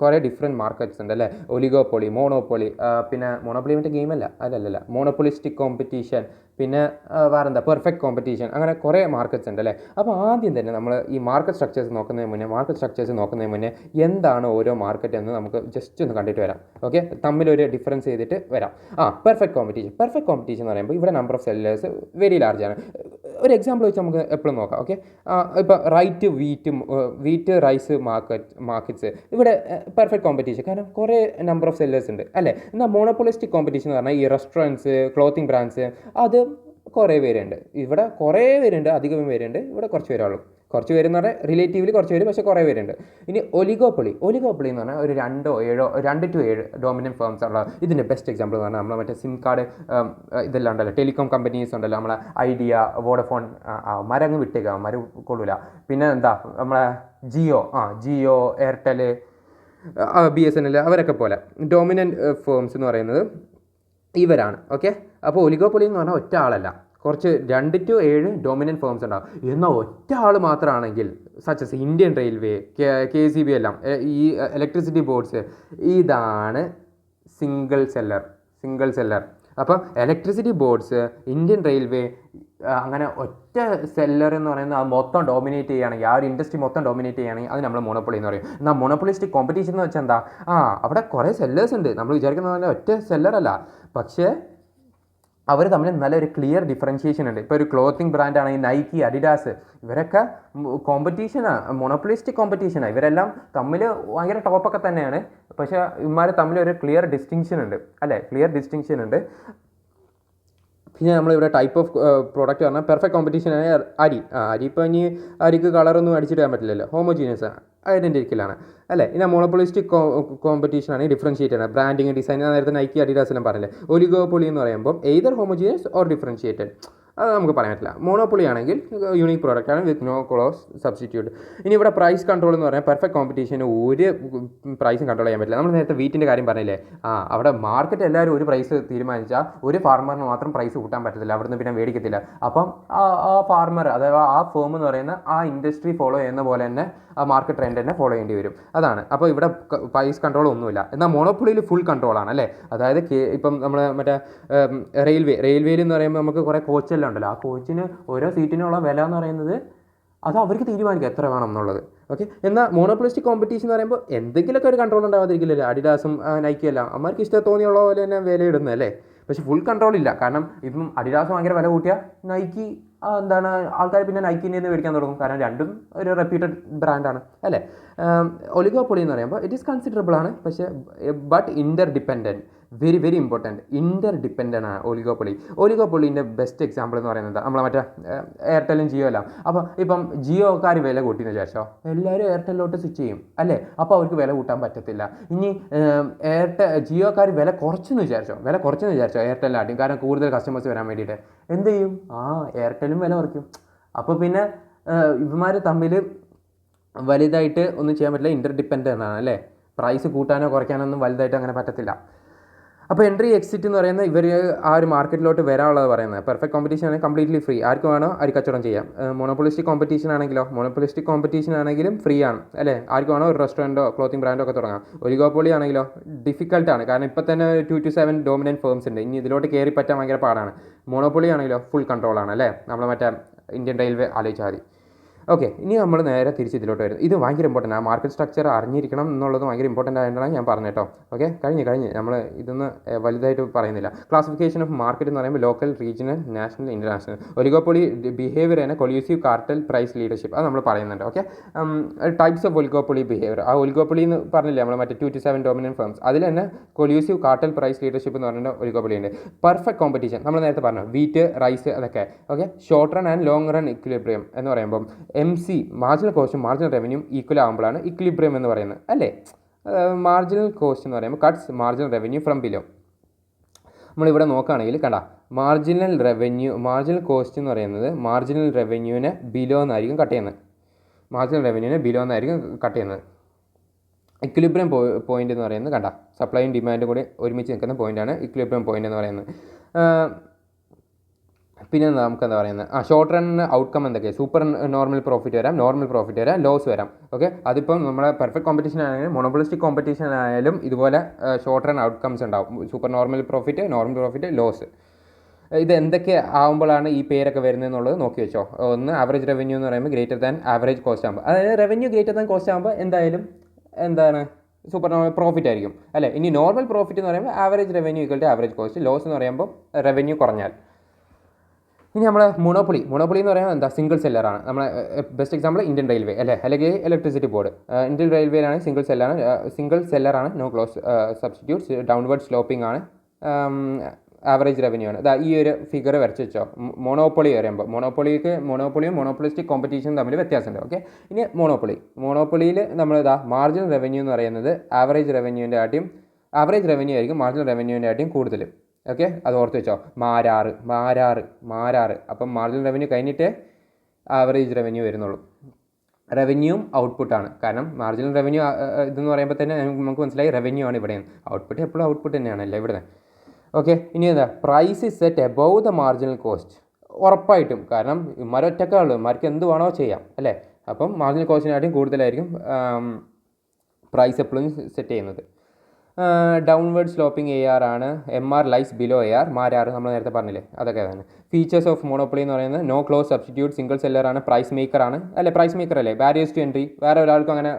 Speaker 1: കുറേ ഡിഫറെൻറ്റ് മാർക്കറ്റ്സ് ഉണ്ട് അല്ലേ. ഒലിഗോപ്പൊളി, മോണോപ്പൊളി, പിന്നെ മോണോപ്പൊളി മറ്റേ ഗെയിമല്ല, അതല്ലല്ല, മോണോപ്പൊളിസ്റ്റിക് കോമ്പറ്റീഷൻ, പിന്നെ വേറെന്താ പെർഫെക്റ്റ് കോമ്പറ്റീഷൻ, അങ്ങനെ കുറേ മാർക്കറ്റ്സ് ഉണ്ട് അല്ലേ. അപ്പോൾ ആദ്യം തന്നെ നമ്മൾ ഈ മാർക്കറ്റ് സ്ട്രക്ചേഴ്സ് നോക്കുന്നതിന് മുന്നേ എന്താണ് ഓരോ മാർക്കറ്റ് എന്ന് നമുക്ക് ജസ്റ്റ് ഒന്ന് കണ്ടിട്ട് വരാം. ഓക്കെ. തമ്മിലൊരു ഡിഫറൻസ് ചെയ്തിട്ട് വരാം. പെർഫെക്റ്റ് കോമ്പറ്റീഷൻ എന്ന് പറയുമ്പോൾ ഇവിടെ number of sellers very large ആണ്. ഒരു എക്സാമ്പിൾ വെച്ച് നമുക്ക് എപ്പോഴും നോക്കാം. ഓക്കെ. ഇപ്പോൾ വീറ്റ് റൈസ് മാർക്കറ്റ്സ് ഇവിടെ പെർഫെക്റ്റ് കോമ്പറ്റീഷൻ, കാരണം കുറേ നമ്പർ ഓഫ് സെല്ലേഴ്സ് ഉണ്ട് അല്ലേ. എന്നാൽ മോണോപ്പൊളിസ്റ്റിക് കോമ്പറ്റീഷൻ എന്ന് പറഞ്ഞാൽ ഈ റെസ്റ്റോറൻറ്റ്സ്, ക്ലോത്തിങ് ബ്രാൻഡ്സ്, അത് കുറേ പേരുണ്ട്. ഇവിടെ കുറേ പേരുണ്ട്, അധികം പേരുണ്ട്. ഇവിടെ കുറച്ച് പേരുള്ളൂ. കുറച്ച് പേരെന്ന് പറഞ്ഞാൽ റിലേറ്റീവ്ലി കുറച്ച് പേര്, പക്ഷേ കുറേ പേരുണ്ട്. ഇനി ഒലിഗോപ്പൊളി എന്ന് പറഞ്ഞാൽ ഒരു 2 to 7 ഡോമിനൻറ്റ് ഫേംസ് ഉള്ള. ഇതിൻ്റെ ബെസ്റ്റ് എക്സാമ്പിൾ എന്ന് പറഞ്ഞാൽ നമ്മളെ മറ്റേ സിം കാർഡ് ഇതെല്ലാം ഉണ്ടല്ലോ, ടെലികോം കമ്പനീസ് ഉണ്ടല്ലോ, നമ്മളെ ഐഡിയ, വോഡഫോൺ, മരങ്ങ് വിട്ടേക്കാം, മരം കൊള്ളൂല. പിന്നെ എന്താ നമ്മളെ ജിയോ, എയർടെൽ, BSNL, അവരൊക്കെ പോലെ ഡോമിനൻറ്റ് ഫേംസ് എന്ന് പറയുന്നത് ഇവരാണ്. ഓക്കെ. അപ്പോൾ ഒലിഗോപ്പൊളി എന്ന് പറഞ്ഞാൽ ഒറ്റ ആളല്ല, കുറച്ച് 2 to 7 ഡോമിനൻറ്റ് ഫേംസ് ഉണ്ടാവും. എന്നാൽ ഒറ്റ ആൾ മാത്രമാണെങ്കിൽ സച്ചസ് ഇന്ത്യൻ റെയിൽവേ, KCB എല്ലാം, ഈ ഇലക്ട്രിസിറ്റി ബോർഡ്സ്, ഇതാണ് സിംഗിൾ സെല്ലർ. അപ്പം ഇലക്ട്രിസിറ്റി ബോർഡ്സ്, ഇന്ത്യൻ റെയിൽവേ, അങ്ങനെ ഒറ്റ സെല്ലർ എന്ന് പറയുന്നത് അത് മൊത്തം ഡോമിനേറ്റ് ചെയ്യുകയാണെങ്കിൽ, ആ ഒരു ഇൻഡസ്ട്രി മൊത്തം ഡോമിനേറ്റ് ചെയ്യുകയാണെങ്കിൽ അത് നമ്മൾ മോണോപ്പൊളി എന്ന് പറയും. എന്നാൽ മോണോപ്പൊളിസ്റ്റിക് കോമ്പറ്റീഷൻ എന്ന് വെച്ചാൽ എന്താ? അവിടെ കുറേ സെല്ലേഴ്സ് ഉണ്ട്. നമ്മൾ വിചാരിക്കുന്ന പോലെ ഒറ്റ സെല്ലറല്ല, പക്ഷേ അവർ തമ്മിൽ നല്ലൊരു ക്ലിയർ ഡിഫറൻഷിയേഷൻ ഉണ്ട്. ഇപ്പോൾ ഒരു ക്ലോത്തിങ് ബ്രാൻഡ് ആണെങ്കിൽ നൈക്കി, അഡിഡാസ്, ഇവരൊക്കെ കോമ്പറ്റീഷനാണ്, മോണോപ്പൊളിസ്റ്റിക് കോമ്പറ്റീഷനാണ്. ഇവരെല്ലാം തമ്മിൽ ഭയങ്കര ടോപ്പൊക്കെ തന്നെയാണ്, പക്ഷേ ഇവന്മാർ തമ്മിൽ ഒരു ക്ലിയർ ഡിസ്റ്റിങ്ഷൻ ഉണ്ട്. പിന്നെ നമ്മളിവിടെ ടൈപ്പ് ഓഫ് പ്രോഡക്റ്റ് പറഞ്ഞാൽ പെർഫെക്റ്റ് കോമ്പറ്റീഷനായ അരി അരി ഇപ്പോൾ ഇനി അരിക്ക് കളറൊന്നും അടിച്ചിടാൻ പറ്റില്ലല്ലോ, ഹോമോജീനിയസ് ആണ്, ഐഡൻറ്റിക്കലാണ് അല്ലേ. ഇനി മോണോപ്പൊളിസ്റ്റിക് കോമ്പറ്റീഷനാണ് ഡിഫറൻഷിയേറ്റഡ് ആണ്, ബ്രാൻഡിങ് ഡിസൈൻ നേരത്തെ നൈക്കി അഡിഡാസ് എല്ലാം പറഞ്ഞില്ലേ. ഒലിഗോപൊളി എന്ന് പറയുമ്പോൾ എയ്തർ ഹോമോജീനിയസ് ഓർ ഡിഫറൻഷിയേറ്റഡ്, അത് നമുക്ക് പറയാൻ പറ്റില്ല. മോണോപ്പൊളി ആണെങ്കിൽ യൂണിക് പ്രോഡക്റ്റ് ആണ് വിത്ത് നോ ക്ലോസ് സബ്സ്റ്റിറ്റ്യൂട്ട്. ഇനി ഇവിടെ പ്രൈസ് കൺട്രോൾ എന്ന് പറഞ്ഞാൽ പെർഫെക്റ്റ് കോമ്പറ്റീഷന് ഒരു പ്രൈസും കൺട്രോൾ ചെയ്യാൻ പറ്റില്ല. നമ്മൾ നേരത്തെ വീറ്റിൻ്റെ കാര്യം പറഞ്ഞില്ലേ, അവിടെ മാർക്കറ്റ് എല്ലാവരും ഒരു പ്രൈസ് തീരുമാനിച്ചാൽ ഒരു ഫാർമറിന് മാത്രം പ്രൈസ് കൂട്ടാൻ പറ്റത്തില്ല, അവിടുന്ന് പിന്നെ മേടിക്കത്തില്ല. അപ്പം ആ ഫാർമർ അഥവാ ആ ഫേം എന്ന് പറയുന്ന ആ ഇൻഡസ്ട്രി ഫോളോ ചെയ്യുന്ന പോലെ തന്നെ ആ മാർക്കറ്റ് ട്രെൻഡ് തന്നെ ഫോളോ ചെയ്യേണ്ടി വരും. അതാണ്. അപ്പോൾ ഇവിടെ പ്രൈസ് കൺട്രോൾ ഒന്നുമില്ല. എന്നാൽ മോണോപ്പൊളിയിൽ ഫുൾ കൺട്രോളാണ് അല്ലേ. അതായത് ഇപ്പം നമ്മൾ മറ്റേ റെയിൽവേയിൽ എന്ന് പറയുമ്പോൾ നമുക്ക് കുറേ കോച്ചെല്ലാം ഉണ്ടല്ലോ, ആ കോച്ചിന് ഓരോ സീറ്റിനുള്ള വില എന്ന് പറയുന്നത് അത് അവർക്ക് തീരുമാനിക്കുക എത്ര വേണം എന്നുള്ളത്. ഓക്കെ. എന്നാൽ മോണോപ്പൊളിസ്റ്റിക് കോമ്പറ്റീഷൻ എന്ന് പറയുമ്പോൾ എന്തെങ്കിലുമൊക്കെ ഒരു കൺട്രോൾ ഉണ്ടാവാതിരിക്കില്ലല്ലോ. അഡിഡാസും നൈക്കി എല്ലാം അവർക്ക് ഇഷ്ടം തോന്നിയുള്ള പോലെ തന്നെ വില ഇടുന്നത് അല്ലേ. പക്ഷേ ഫുൾ കൺട്രോൾ ഇല്ല. കാരണം ഇപ്പം അഡിഡാസ് ഭയങ്കര വില കൂട്ടിയാൽ നൈക്കി എന്താണ് ആൾക്കാർ പിന്നെ നൈക്കിൻ്റെ നിന്ന് മേടിക്കാൻ തുടങ്ങും. കാരണം രണ്ടും ഒരു റെപ്യൂട്ടഡ് ബ്രാൻഡാണ് അല്ലേ. ഒലിഗോപ്പൊളി എന്ന് പറയുമ്പോൾ ഇറ്റ് ഈസ് കൺസിഡറബിൾ ആണ്, പക്ഷേ but inter dependent, very very important, inter dependent ആണ് ഒലിഗോപ്പൊളീൻ്റെ ബെസ്റ്റ് എക്സാമ്പിൾ എന്ന് പറയുന്നത് നമ്മളെ മറ്റേ എയർടെല്ലും ജിയോ എല്ലാം. അപ്പോൾ ഇപ്പം ജിയോക്കാർ വില കൂട്ടിയെന്ന് വിചാരിച്ചോ, എല്ലാവരും എയർടെല്ലിലോട്ട് സ്വിച്ച് ചെയ്യും അല്ലേ. അപ്പോൾ അവർക്ക് വില കൂട്ടാൻ പറ്റത്തില്ല. ഇനി ജിയോക്കാർ വില കുറച്ചെന്ന് വിചാരിച്ചോ എയർടെല്ലാട്ടും, കാരണം കൂടുതൽ കസ്റ്റമേഴ്സ് വരാൻ വേണ്ടിയിട്ട് എന്ത് ചെയ്യും, എയർടെല്ലും വില കുറയ്ക്കും. അപ്പോൾ പിന്നെ ഇവന്മാർ തമ്മിൽ വലുതായിട്ട് ഒന്നും ചെയ്യാൻ പറ്റില്ല, ഇൻ്റർ ഡിപ്പെൻഡൻ്റ് ആണ് അല്ലേ. പ്രൈസ് കൂട്ടാനോ കുറയ്ക്കാനോ ഒന്നും വലുതായിട്ട് അങ്ങനെ പറ്റത്തില്ല. അപ്പോൾ എൻട്രി എക്സിറ്റ് എന്ന് പറയുന്നത് ഇവർ ആ ഒരു മാർക്കറ്റിലോട്ട് വരാനുള്ളത് പറയുന്നത്. പെർഫെക്റ്റ് കോമ്പറ്റീഷൻ ആണെങ്കിൽ കംപ്ലീറ്റ്ലി ഫ്രീ, ആർക്ക് വേണോ കച്ചവടം ചെയ്യാം. മോണോപ്പൊളിസ്റ്റിക് കോമ്പറ്റീഷൻ ആണെങ്കിലും ഫ്രീ ആണ് അല്ലേ, ആർക്ക് വേണോ ഒരു റെസ്റ്റോറൻറ്റോ ക്ലോത്തിങ് ബ്രാൻഡോ ഒക്കെ തുടങ്ങാം. ഒലിഗോപ്പൊളി ആണെങ്കിലോ ഡിഫിക്കൽട്ടാണ്, കാരണം ഇപ്പോൾ തന്നെ 2 to 7 ഡോമിനൻറ്റ് ഫേംസ് ഉണ്ട്, ഇനി ഇതിലോട്ട് കയറി പറ്റാൻ ഭയങ്കര പാടാണ്. മോണോപ്പൊളി ആണെങ്കിലോ ഫുൾ കൺട്രോളാണ് അല്ലേ, നമ്മൾ മറ്റേ ഇന്ത്യൻ റെയിൽവേ ആലോചിച്ചാൽ മതി. ഓക്കെ. ഇനി നമ്മൾ നേരെ തിരിച്ച് ഇതിലോട്ട് വരും. ഇത് ഭയങ്കര ഇമ്പോർട്ടൻ്റ് ആണ്, മാർക്കറ്റ് സ്ട്രക്ചർ അറിഞ്ഞിരിക്കണം എന്നുള്ളത് ഭയങ്കര ഇമ്പോർട്ടൻ്റ് ആയിട്ടാണ് ഞാൻ പറഞ്ഞത് കേട്ടോ. ഓക്കെ. കഴിഞ്ഞ് നമ്മൾ ഇതൊന്ന് വലുതായിട്ട് പറയുന്നില്ല. ക്ലാസിഫിക്കേഷൻ ഓഫ് മാർക്കറ്റ് എന്ന് പറയുമ്പോൾ local, regional, national, international. Oligopoly behaviour ആണ് കൊലൂസീവ് കാർട്ടൽ പ്രൈസ് ലീഡർഷിപ്പ്, അത് നമ്മൾ പറയുന്നുണ്ട്. Okay. Types of oligopoly behaviour, ആ ഒലിഗോപ്പൊളി എന്ന് പറഞ്ഞില്ലേ നമ്മൾ മറ്റേ 2 to 7 ഡോമിനൻറ്റ് ഫേംസ്, അതിൽ തന്നെ കൊലൂസീവ് കാർട്ടൽ പ്രൈസ് ലീഡർഷിപ്പ് എന്ന് പറയുന്ന ഒലിഗോപ്പൊളി ഉണ്ട്. പെർഫെക്റ്റ് കോമ്പറ്റീഷൻ നമ്മൾ നേരത്തെ പറഞ്ഞു, വീറ്റ്, റൈസ് അതൊക്കെ. Okay. Short run and long run equilibrium എന്ന് പറയുമ്പോൾ MC മാർജിനൽ കോസ്റ്റും മാർജിനൽ റവന്യൂ ഈക്വൽ ആകുമ്പോഴാണ് ഇക്വിലിബ്രിയം എന്ന് പറയുന്നത് അല്ലേ. മാർജിനൽ കോസ്റ്റ് എന്ന് പറയുമ്പോൾ cuts marginal revenue from below. നമ്മളിവിടെ നോക്കുകയാണെങ്കിൽ കണ്ട, മാർജിനൽ കോസ്റ്റ് എന്ന് പറയുന്നത് മാർജിനൽ റവന്യൂവിനെ ബിലോ എന്നായിരിക്കും കട്ട് ചെയ്യുന്നത്. ഇക്വിലിബ്രിയം പോയിന്റ് എന്ന് പറയുന്നത് കണ്ട, സപ്ലൈയും ഡിമാൻഡും കൂടി ഒരുമിച്ച് നിൽക്കുന്ന പോയിൻ്റാണ് ഇക്വിലിബ്രിയം പോയിന്റ് എന്ന് പറയുന്നത്. പിന്നെ നമുക്ക് എന്താ പറയുന്നത്, ഷോർട്ട് റൺ ഔട്ട്കം എന്തൊക്കെയാണ്, സൂപ്പർ നോർമൽ പ്രോഫിറ്റ് വരാം, ലോസ് വരാം. ഓക്കെ. അതിപ്പം നമ്മുടെ പെർഫെക്റ്റ് കോമ്പറ്റീഷൻ ആയാലും മോണോപ്പൊളിസ്റ്റിക് കോമ്പറ്റീഷൻ ആയാലും ഇതുപോലെ ഷോർട്ട് റൺ ഔട്ട്കംസ് ഉണ്ടാവും. Super normal profit, loss. ഇത് എന്തൊക്കെ ആകുമ്പോഴാണ് ഈ പേരൊക്കെ വരുന്നത് എന്നുള്ളത് നോക്കി വെച്ചോ. ഒന്ന് ആവറേജ് റവന്യൂ എന്ന് പറയുമ്പോൾ ഗ്രേറ്റർ ദാൻ ആവറേജ് കോസ്റ്റ് ആകുമ്പോൾ, അതായത് റവന്യൂ ഗ്രേറ്റർ ദാൻ കോസ്റ്റ് ആകുമ്പോൾ എന്തായാലും സൂപ്പർ നോർമൽ പ്രോഫിറ്റ് ആയിരിക്കും അല്ലേ. ഇനി നോർമൽ പ്രോഫിറ്റ് എന്ന് പറയുമ്പോൾ average revenue equal to average cost, loss എന്ന് പറയുമ്പോൾ റവന്യൂ കുറഞ്ഞാൽ. ഇനി നമ്മൾ മോണോപ്പൊളി എന്ന് പറയുന്നത് എന്താ, സിംഗിൾ സെല്ലറാണ്. നമ്മളെ ബെസ്റ്റ് എക്സാമ്പിൾ ഇന്ത്യൻ റെയിൽവേ അല്ലേ, അല്ലെങ്കിൽ ഇലക്ട്രിസിറ്റി ബോർഡ്. ഇന്ത്യൻ റെയിൽവേയിലാണ് സിംഗിൾ സെല്ലറാണ്, no close substitutes, downward sloping ആണ്, ആവറേജ് റവന്യൂ ആണ്. ഈ ഒരു ഫിഗർ വരച്ച് വെച്ചോ. മോണോപ്പൊളി പറയുമ്പോൾ മോണോപ്പൊളിയും മോണോപ്പൊളിസ്റ്റിക് കോമ്പറ്റീഷനും തമ്മിൽ വ്യത്യാസമുണ്ട്. ഓക്കെ. ഇനി മോണോപ്പൊളിയിൽ നമ്മൾ മാർജിനൽ റവന്യൂ എന്ന് പറയുന്നത് ആവറേജ് റവന്യൂ ആയിരിക്കും മാർജിനൽ റവന്യൂവിൻ്റെ ആയിട്ടും കൂടുതൽ. ഓക്കെ. അത് ഓർത്ത് വെച്ചോ. മാരാറ്. അപ്പം മാർജിനൽ റവന്യൂ കഴിഞ്ഞിട്ട് ആവറേജ് റവന്യൂ വരുന്നുള്ളൂ. റവന്യൂവും ഔട്ട്പുട്ടാണ്. കാരണം മാർജിനൽ റവന്യൂ ഇതെന്ന് പറയുമ്പോൾ തന്നെ നമുക്ക് മനസ്സിലായി റവന്യൂ ആണ് ഇവിടെ. ഔട്ട്പുട്ട് എപ്പോഴും ഔട്ട്പുട്ട് തന്നെയാണല്ലേ ഇവിടെ. ഓക്കെ. ഇനി price is set above the marginal cost, ഉറപ്പായിട്ടും. കാരണം ഇമാരൊറ്റക്കേ ഉള്ളൂ, ഇമാർക്ക് എന്ത് വേണോ ചെയ്യാം അല്ലേ. അപ്പം മാർജിനൽ കോസ്റ്റിനായിട്ടും കൂടുതലായിരിക്കും പ്രൈസ് എപ്പോഴും സെറ്റ് ചെയ്യുന്നത്. ഡൗൺവേർഡ് സ്ലോപ്പിംഗ് AR ആണ്. MR lies below AR. മാരാറ് നമ്മൾ നേരത്തെ പറഞ്ഞില്ലേ, അതൊക്കെ തന്നെ. ഫീച്ചേഴ്സ് ഓഫ് മോണോപ്പൊളി എന്ന് പറയുന്നത് നോ ക്ലോസ് സബ്സ്റ്റിറ്റ്യൂട്ട്, സിംഗിൾ സെല്ലറാണ്, പ്രൈസ് മേക്കർ അല്ലേ. ബാരിയേഴ്സ് ടു എൻട്രി, വേറെ ഒരാൾക്കും അങ്ങനെ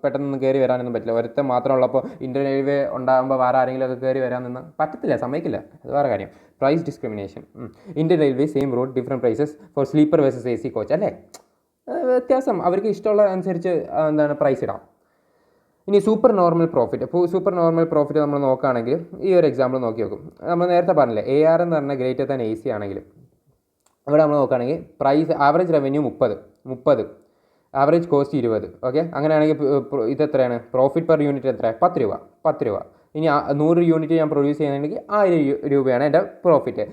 Speaker 1: പെട്ടെന്ന് കയറി വരാനൊന്നും പറ്റില്ല. ഒരുത്തം മാത്രമുള്ളപ്പോൾ ഇന്ത്യൻ റെയിൽവേ ഉണ്ടാകുമ്പോൾ വേറെ ആരെങ്കിലും ഒക്കെ കയറി വരാൻ നിന്ന് പറ്റത്തില്ല, സമ്മതിക്കില്ല, അത് വേറെ കാര്യം. Price discrimination. Indian railway same route different prices for sleeper versus AC coach അല്ലേ. വ്യത്യാസം, അവർക്ക് ഇഷ്ടമുള്ള അനുസരിച്ച് പ്രൈസ് ഇടാം. ഇനി സൂപ്പർ നോർമൽ പ്രോഫിറ്റ്. അപ്പോൾ സൂപ്പർ നോർമൽ പ്രോഫിറ്റ് നമ്മൾ നോക്കുകയാണെങ്കിൽ ഈ ഒരു എക്സാമ്പിൾ നോക്കി നോക്കും. നമ്മൾ നേരത്തെ പറഞ്ഞില്ലേ AR എന്ന് പറഞ്ഞാൽ ഗ്രേറ്റർ ദാൻ AC ആണെങ്കിൽ ഇവിടെ നമ്മൾ നോക്കുകയാണെങ്കിൽ price average revenue 30, average cost 20. Okay, അങ്ങനെയാണെങ്കിൽ ഇത് എത്രയാണ്? പ്രോഫിറ്റ് പെർ യൂണിറ്റ് എത്ര? 10 രൂപ. ഇനി 100 യൂണിറ്റ് ഞാൻ പ്രൊഡ്യൂസ് ചെയ്യുന്നുണ്ടെങ്കിൽ 1000 രൂപയാണ് എൻ്റെ പ്രോഫിറ്റ്.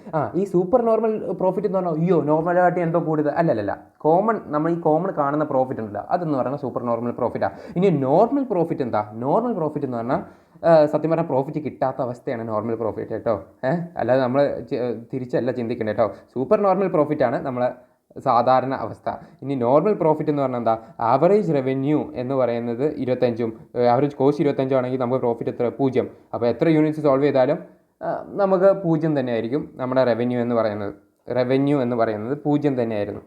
Speaker 1: ഈ സൂപ്പർ നോർമൽ പ്രോഫിറ്റ് എന്ന് പറഞ്ഞാൽ അയ്യോ നോർമലായിട്ട് എന്തോ കൂടുതൽ അല്ലല്ല, നമ്മൾ ഈ കോമൺ കാണുന്ന പ്രോഫിറ്റ് ഉണ്ടല്ലോ അതെന്ന് പറയുന്നത് സൂപ്പർ നോർമൽ പ്രോഫിറ്റാണ്. ഇനി നോർമൽ പ്രോഫിറ്റ് എന്താ? നോർമൽ പ്രോഫിറ്റ് എന്ന് പറഞ്ഞാൽ സത്യം പറഞ്ഞാൽ പ്രോഫിറ്റ് കിട്ടാത്ത അവസ്ഥയാണ് നോർമൽ പ്രോഫിറ്റ് കേട്ടോ. അല്ലാതെ നമ്മൾ തിരിച്ചല്ല ചിന്തിക്കേണ്ടത് കേട്ടോ. സൂപ്പർ നോർമൽ പ്രോഫിറ്റാണ് നമ്മളെ സാധാരണ അവസ്ഥ. ഇനി നോർമൽ പ്രോഫിറ്റ് എന്ന് പറഞ്ഞാൽ എന്താ? ആവറേജ് റവന്യൂ എന്ന് പറയുന്നത് 25, ആവറേജ് കോസ്റ്റ് 25 ആണെങ്കിൽ നമുക്ക് പ്രോഫിറ്റ് എത്ര? 0. അപ്പോൾ എത്ര യൂണിറ്റ്സ് സോൾവ് ചെയ്താലും നമുക്ക് 0 തന്നെയായിരിക്കും നമ്മുടെ റവന്യൂ എന്ന് പറയുന്നത്. 0 തന്നെയായിരുന്നു.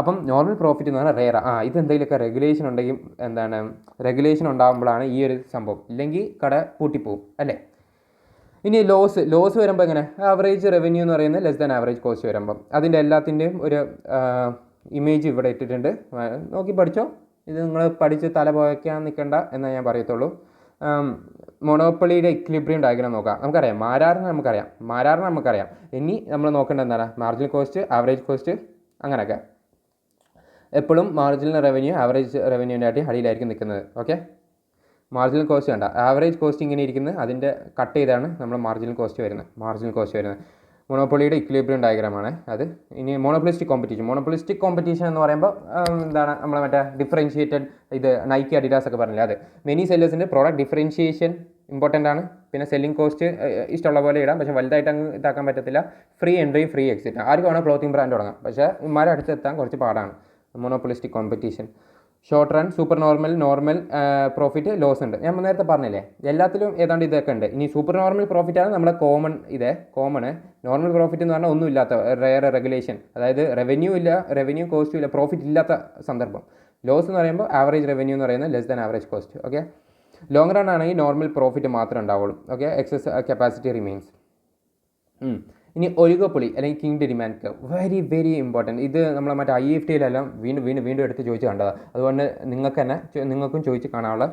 Speaker 1: അപ്പം നോർമൽ പ്രോഫിറ്റ് എന്ന് പറഞ്ഞാൽ റെയർ. ഇതെന്തെങ്കിലുമൊക്കെ റെഗുലേഷൻ ഉണ്ടെങ്കിൽ റെഗുലേഷൻ ഉണ്ടാകുമ്പോഴാണ് ഈ ഒരു സംഭവം, ഇല്ലെങ്കിൽ കട പൂട്ടിപ്പോവും അല്ലേ. ഇനി ലോസ് വരുമ്പോൾ എങ്ങനെ? ആവറേജ് റവന്യൂ എന്ന് പറയുന്നത് ലെസ് ദാൻ ആവറേജ് കോസ്റ്റ് വരുമ്പം അതിൻ്റെ എല്ലാത്തിൻ്റെയും ഒരു ഇമേജ് ഇവിടെ ഇട്ടിട്ടുണ്ട്, നോക്കി പഠിച്ചോ. ഇത് നിങ്ങൾ പഠിച്ച് തല പോയ്ക്കാൻ നിൽക്കണ്ട എന്നേ ഞാൻ പറയത്തുള്ളൂ. മൊണോപ്പൊളിയുടെ ഇക്വിലിബ്രിയം ഡയഗ്രാം നോക്കാം. മാരാറിന് നമുക്കറിയാം. ഇനി നമ്മൾ നോക്കേണ്ടത് എന്താണ്? മാർജിനൽ കോസ്റ്റ്, ആവറേജ് കോസ്റ്റ്, അങ്ങനെയൊക്കെ. എപ്പോഴും മാർജിനൽ റവന്യൂ ആവറേജ് റവന്യൂവിൻ്റെ ആയിട്ട് അടിയിലായിരിക്കും നിൽക്കുന്നത്. ഓക്കെ, മാർജിനൽ കോസ്റ്റ് വേണ്ട, ആവറേജ് കോസ്റ്റ് ഇങ്ങനെ ഇരിക്കുന്നത് അതിൻ്റെ കട്ട് ചെയ്താണ് നമ്മൾ മാർജിനൽ കോസ്റ്റ് വരുന്നത്. മൊണോപ്പൊളിയുടെ ഇക്വിലിബ്രിയം ഡയഗ്രാമാണ് അത്. ഇനി മോണോപ്പൊളിസ്റ്റിക് കോമ്പറ്റീഷൻ എന്ന് പറയുമ്പോൾ എന്താണ്? നമ്മൾ മറ്റേ ഡിഫറൻഷിയേറ്റഡ്, ഇത് നൈക്കി അഡിഡാസ് ഒക്കെ പറഞ്ഞില്ലേ അത്. മെനി സെല്ലേഴ്സിൻ്റെ പ്രോഡക്റ്റ് ഡിഫറൻഷിയേഷൻ ഇമ്പോർട്ടൻ്റ് ആണ്. പിന്നെ സെല്ലിംഗ് കോസ്റ്റ് ഇഷ്ടമുള്ള പോലെ ഇടാം, പക്ഷേ വലുതായിട്ട് അങ്ങ് ഇതാക്കാൻ പറ്റത്തില്ല. Free entry free exit. ആർക്കും വേണം ക്ലോത്തിങ് ബ്രാൻഡ് തുടങ്ങാം, പക്ഷേ ഇമാരെ അടുത്തെത്താൻ കുറച്ച് പാടാണ്. Monopolistic competition. Short run, super normal profit, loss ഉണ്ട്. ഞാൻ നേരത്തെ പറഞ്ഞില്ലേ എല്ലാത്തിലും ഏതാണ്ട് ഇതൊക്കെ ഉണ്ട്. ഇനി സൂപ്പർ നോർമൽ പ്രോഫിറ്റാണ് നമ്മുടെ കോമൺ. നോർമൽ പ്രോഫിറ്റ് എന്ന് പറഞ്ഞാൽ ഒന്നും ഇല്ലാത്ത റെയർ റെഗുലേഷൻ, അതായത് റവന്യൂ കോസ്റ്റും ഇല്ല, പ്രോഫിറ്റ് ഇല്ലാത്ത സന്ദർഭം. ലോസ് എന്ന് പറയുമ്പോൾ ആവറേജ് റവന്യൂ എന്ന് പറയുന്നത് less than average cost. Okay, long run ആണെങ്കിൽ നോർമൽ പ്രോഫിറ്റ് മാത്രമേ ഉണ്ടാവുള്ളൂ. Okay, excess capacity remains. ഇനി ഒലിഗോപ്പൊളി അല്ലെങ്കിൽ kinked demand curve, very very important. ഇത് നമ്മൾ മറ്റേ IFTയിലെല്ലാം വീണ്ടും എടുത്ത് ചോദിച്ച് കണ്ടതാണ്. അതുകൊണ്ട് നിങ്ങൾക്കും ചോദിച്ച് കാണാനുള്ള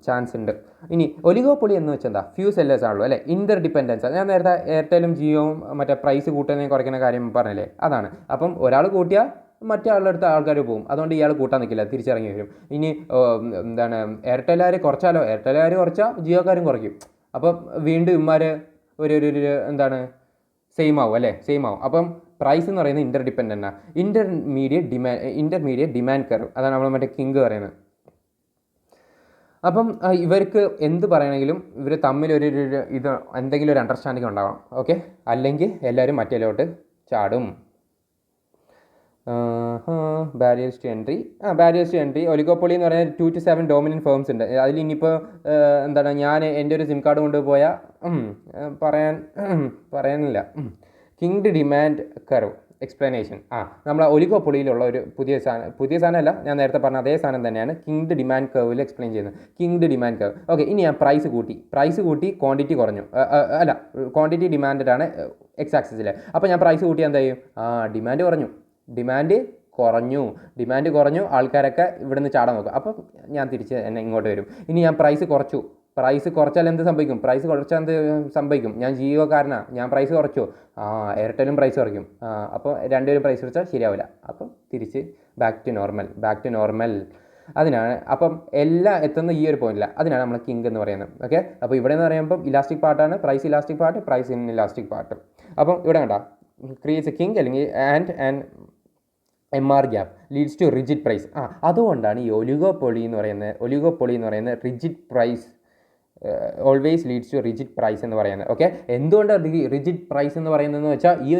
Speaker 1: ചാൻസ് ഉണ്ട്. ഇനി ഒലിഗോപ്പൊളി എന്ന് വെച്ചാൽ എന്താ? ഫ്യൂ സെല്ലേഴ്സ് ആണല്ലോ അല്ലേ, ഇന്റർ ഡിപ്പെൻഡൻസ്. ഞാൻ നേരത്തെ എയർടെലും ജിയോവും മറ്റേ പ്രൈസ് കൂട്ടുന്നതിനെ കുറയ്ക്കുന്ന കാര്യം പറഞ്ഞില്ലേ, അതാണ്. അപ്പം ഒരാൾ കൂട്ടിയാൽ മറ്റേ ആളുടെ അടുത്ത് ആൾക്കാർ പോകും, അതുകൊണ്ട് ഇയാൾ കൂട്ടാൻ നിൽക്കില്ല, തിരിച്ചിറങ്ങി വരും. ഇനി എയർടെലുകാർ കുറച്ചാൽ ജിയോക്കാരും കുറയ്ക്കും. അപ്പം വീണ്ടും ഇമാർ ഒരു സെയിം ആവും. അപ്പം പ്രൈസ് എന്ന് പറയുന്നത് ഇൻ്റർഡിപ്പെൻഡൻ്റാണ്. ഇൻ്റർമീഡിയറ്റ് ഡിമാൻഡ് കർവ്, അതാണ് നമ്മൾ മറ്റേ കിങ് പറയുന്നത്. അപ്പം ഇവർക്ക് എന്ത് പറയണമെങ്കിലും ഇവർ തമ്മിൽ എന്തെങ്കിലും ഒരു അണ്ടർസ്റ്റാൻഡിങ് ഉണ്ടാവണം. ഓക്കെ, അല്ലെങ്കിൽ എല്ലാവരും മറ്റേലോട്ട് ചാടും. Barriers to entry. ഒലിഗോപ്പൊളി എന്ന് പറഞ്ഞാൽ 2 to 7 ഡോമിനൻറ്റ് ഫേംസ് ഉണ്ട്. അതിൽ ഇനിയിപ്പോൾ ഞാൻ എൻ്റെ ഒരു സിം കാർഡ് കൊണ്ടുപോയാൽ പറയാനില്ല. Kinked demand curve explanation. നമ്മൾ ഒലിഗോപ്പൊളിയിലുള്ള ഒരു പുതിയ സാധനമല്ല, ഞാൻ നേരത്തെ പറഞ്ഞ അതേ സാധനം തന്നെയാണ് കിങ്ഡ് ഡിമാൻഡ് കർവിൽ എക്സ്പ്ലെയിൻ ചെയ്യുന്നത്. Kinked demand curve. ഓക്കെ, ഇനി ഞാൻ പ്രൈസ് കൂട്ടി ക്വാണ്ടിറ്റി കുറഞ്ഞു. ക്വാണ്ടിറ്റി ഡിമാൻഡഡ് ആണ് എക്സ് ആക്സിസിൽ. അപ്പോൾ ഞാൻ പ്രൈസ് കൂട്ടി എന്താ ചെയ്യും? ഡിമാൻഡ് കുറഞ്ഞു, ആൾക്കാരൊക്കെ ഇവിടുന്ന് ചാടാൻ നോക്കും. അപ്പം ഞാൻ തിരിച്ച് ഇങ്ങോട്ട് വരും. ഇനി ഞാൻ പ്രൈസ് കുറച്ചാൽ എന്ത് സംഭവിക്കും? ഞാൻ ജിയോക്കാരനാണ്, ഞാൻ പ്രൈസ് കുറച്ചു, എയർടെലും പ്രൈസ് കുറയ്ക്കും. അപ്പോൾ രണ്ടുപേരും പ്രൈസ് കുറച്ചാൽ ശരിയാവില്ല. അപ്പം തിരിച്ച് ബാക്ക് ടു നോർമൽ. അതിനാണ് അപ്പം എല്ലാം എത്തുന്ന ഈ ഒരു പോയിന്റില്ല. അതിനാണ് നമ്മൾ കിങ് എന്ന് പറയുന്നത്. ഓക്കെ, അപ്പോൾ ഇവിടെ എന്ന് പറയുമ്പം ഇലാസ്റ്റിക് പാർട്ടാണ്, price elastic part, price inelastic part. അപ്പം ഇവിടെ കണ്ട ക്രിയേറ്റ്സ് എ കിങ് അല്ലെങ്കിൽ and MR gap leads to rigid price. അതുകൊണ്ടാണ് ഈ ഒലിഗോപ്പൊളി എന്ന് പറയുന്നത് rigid price always leads to rigid price എന്ന് പറയുന്നത്. ഓക്കെ, എന്തുകൊണ്ടാണ് റിജിഡ് പ്രൈസ് എന്ന് പറയുന്നതെന്ന് വെച്ചാൽ ഈ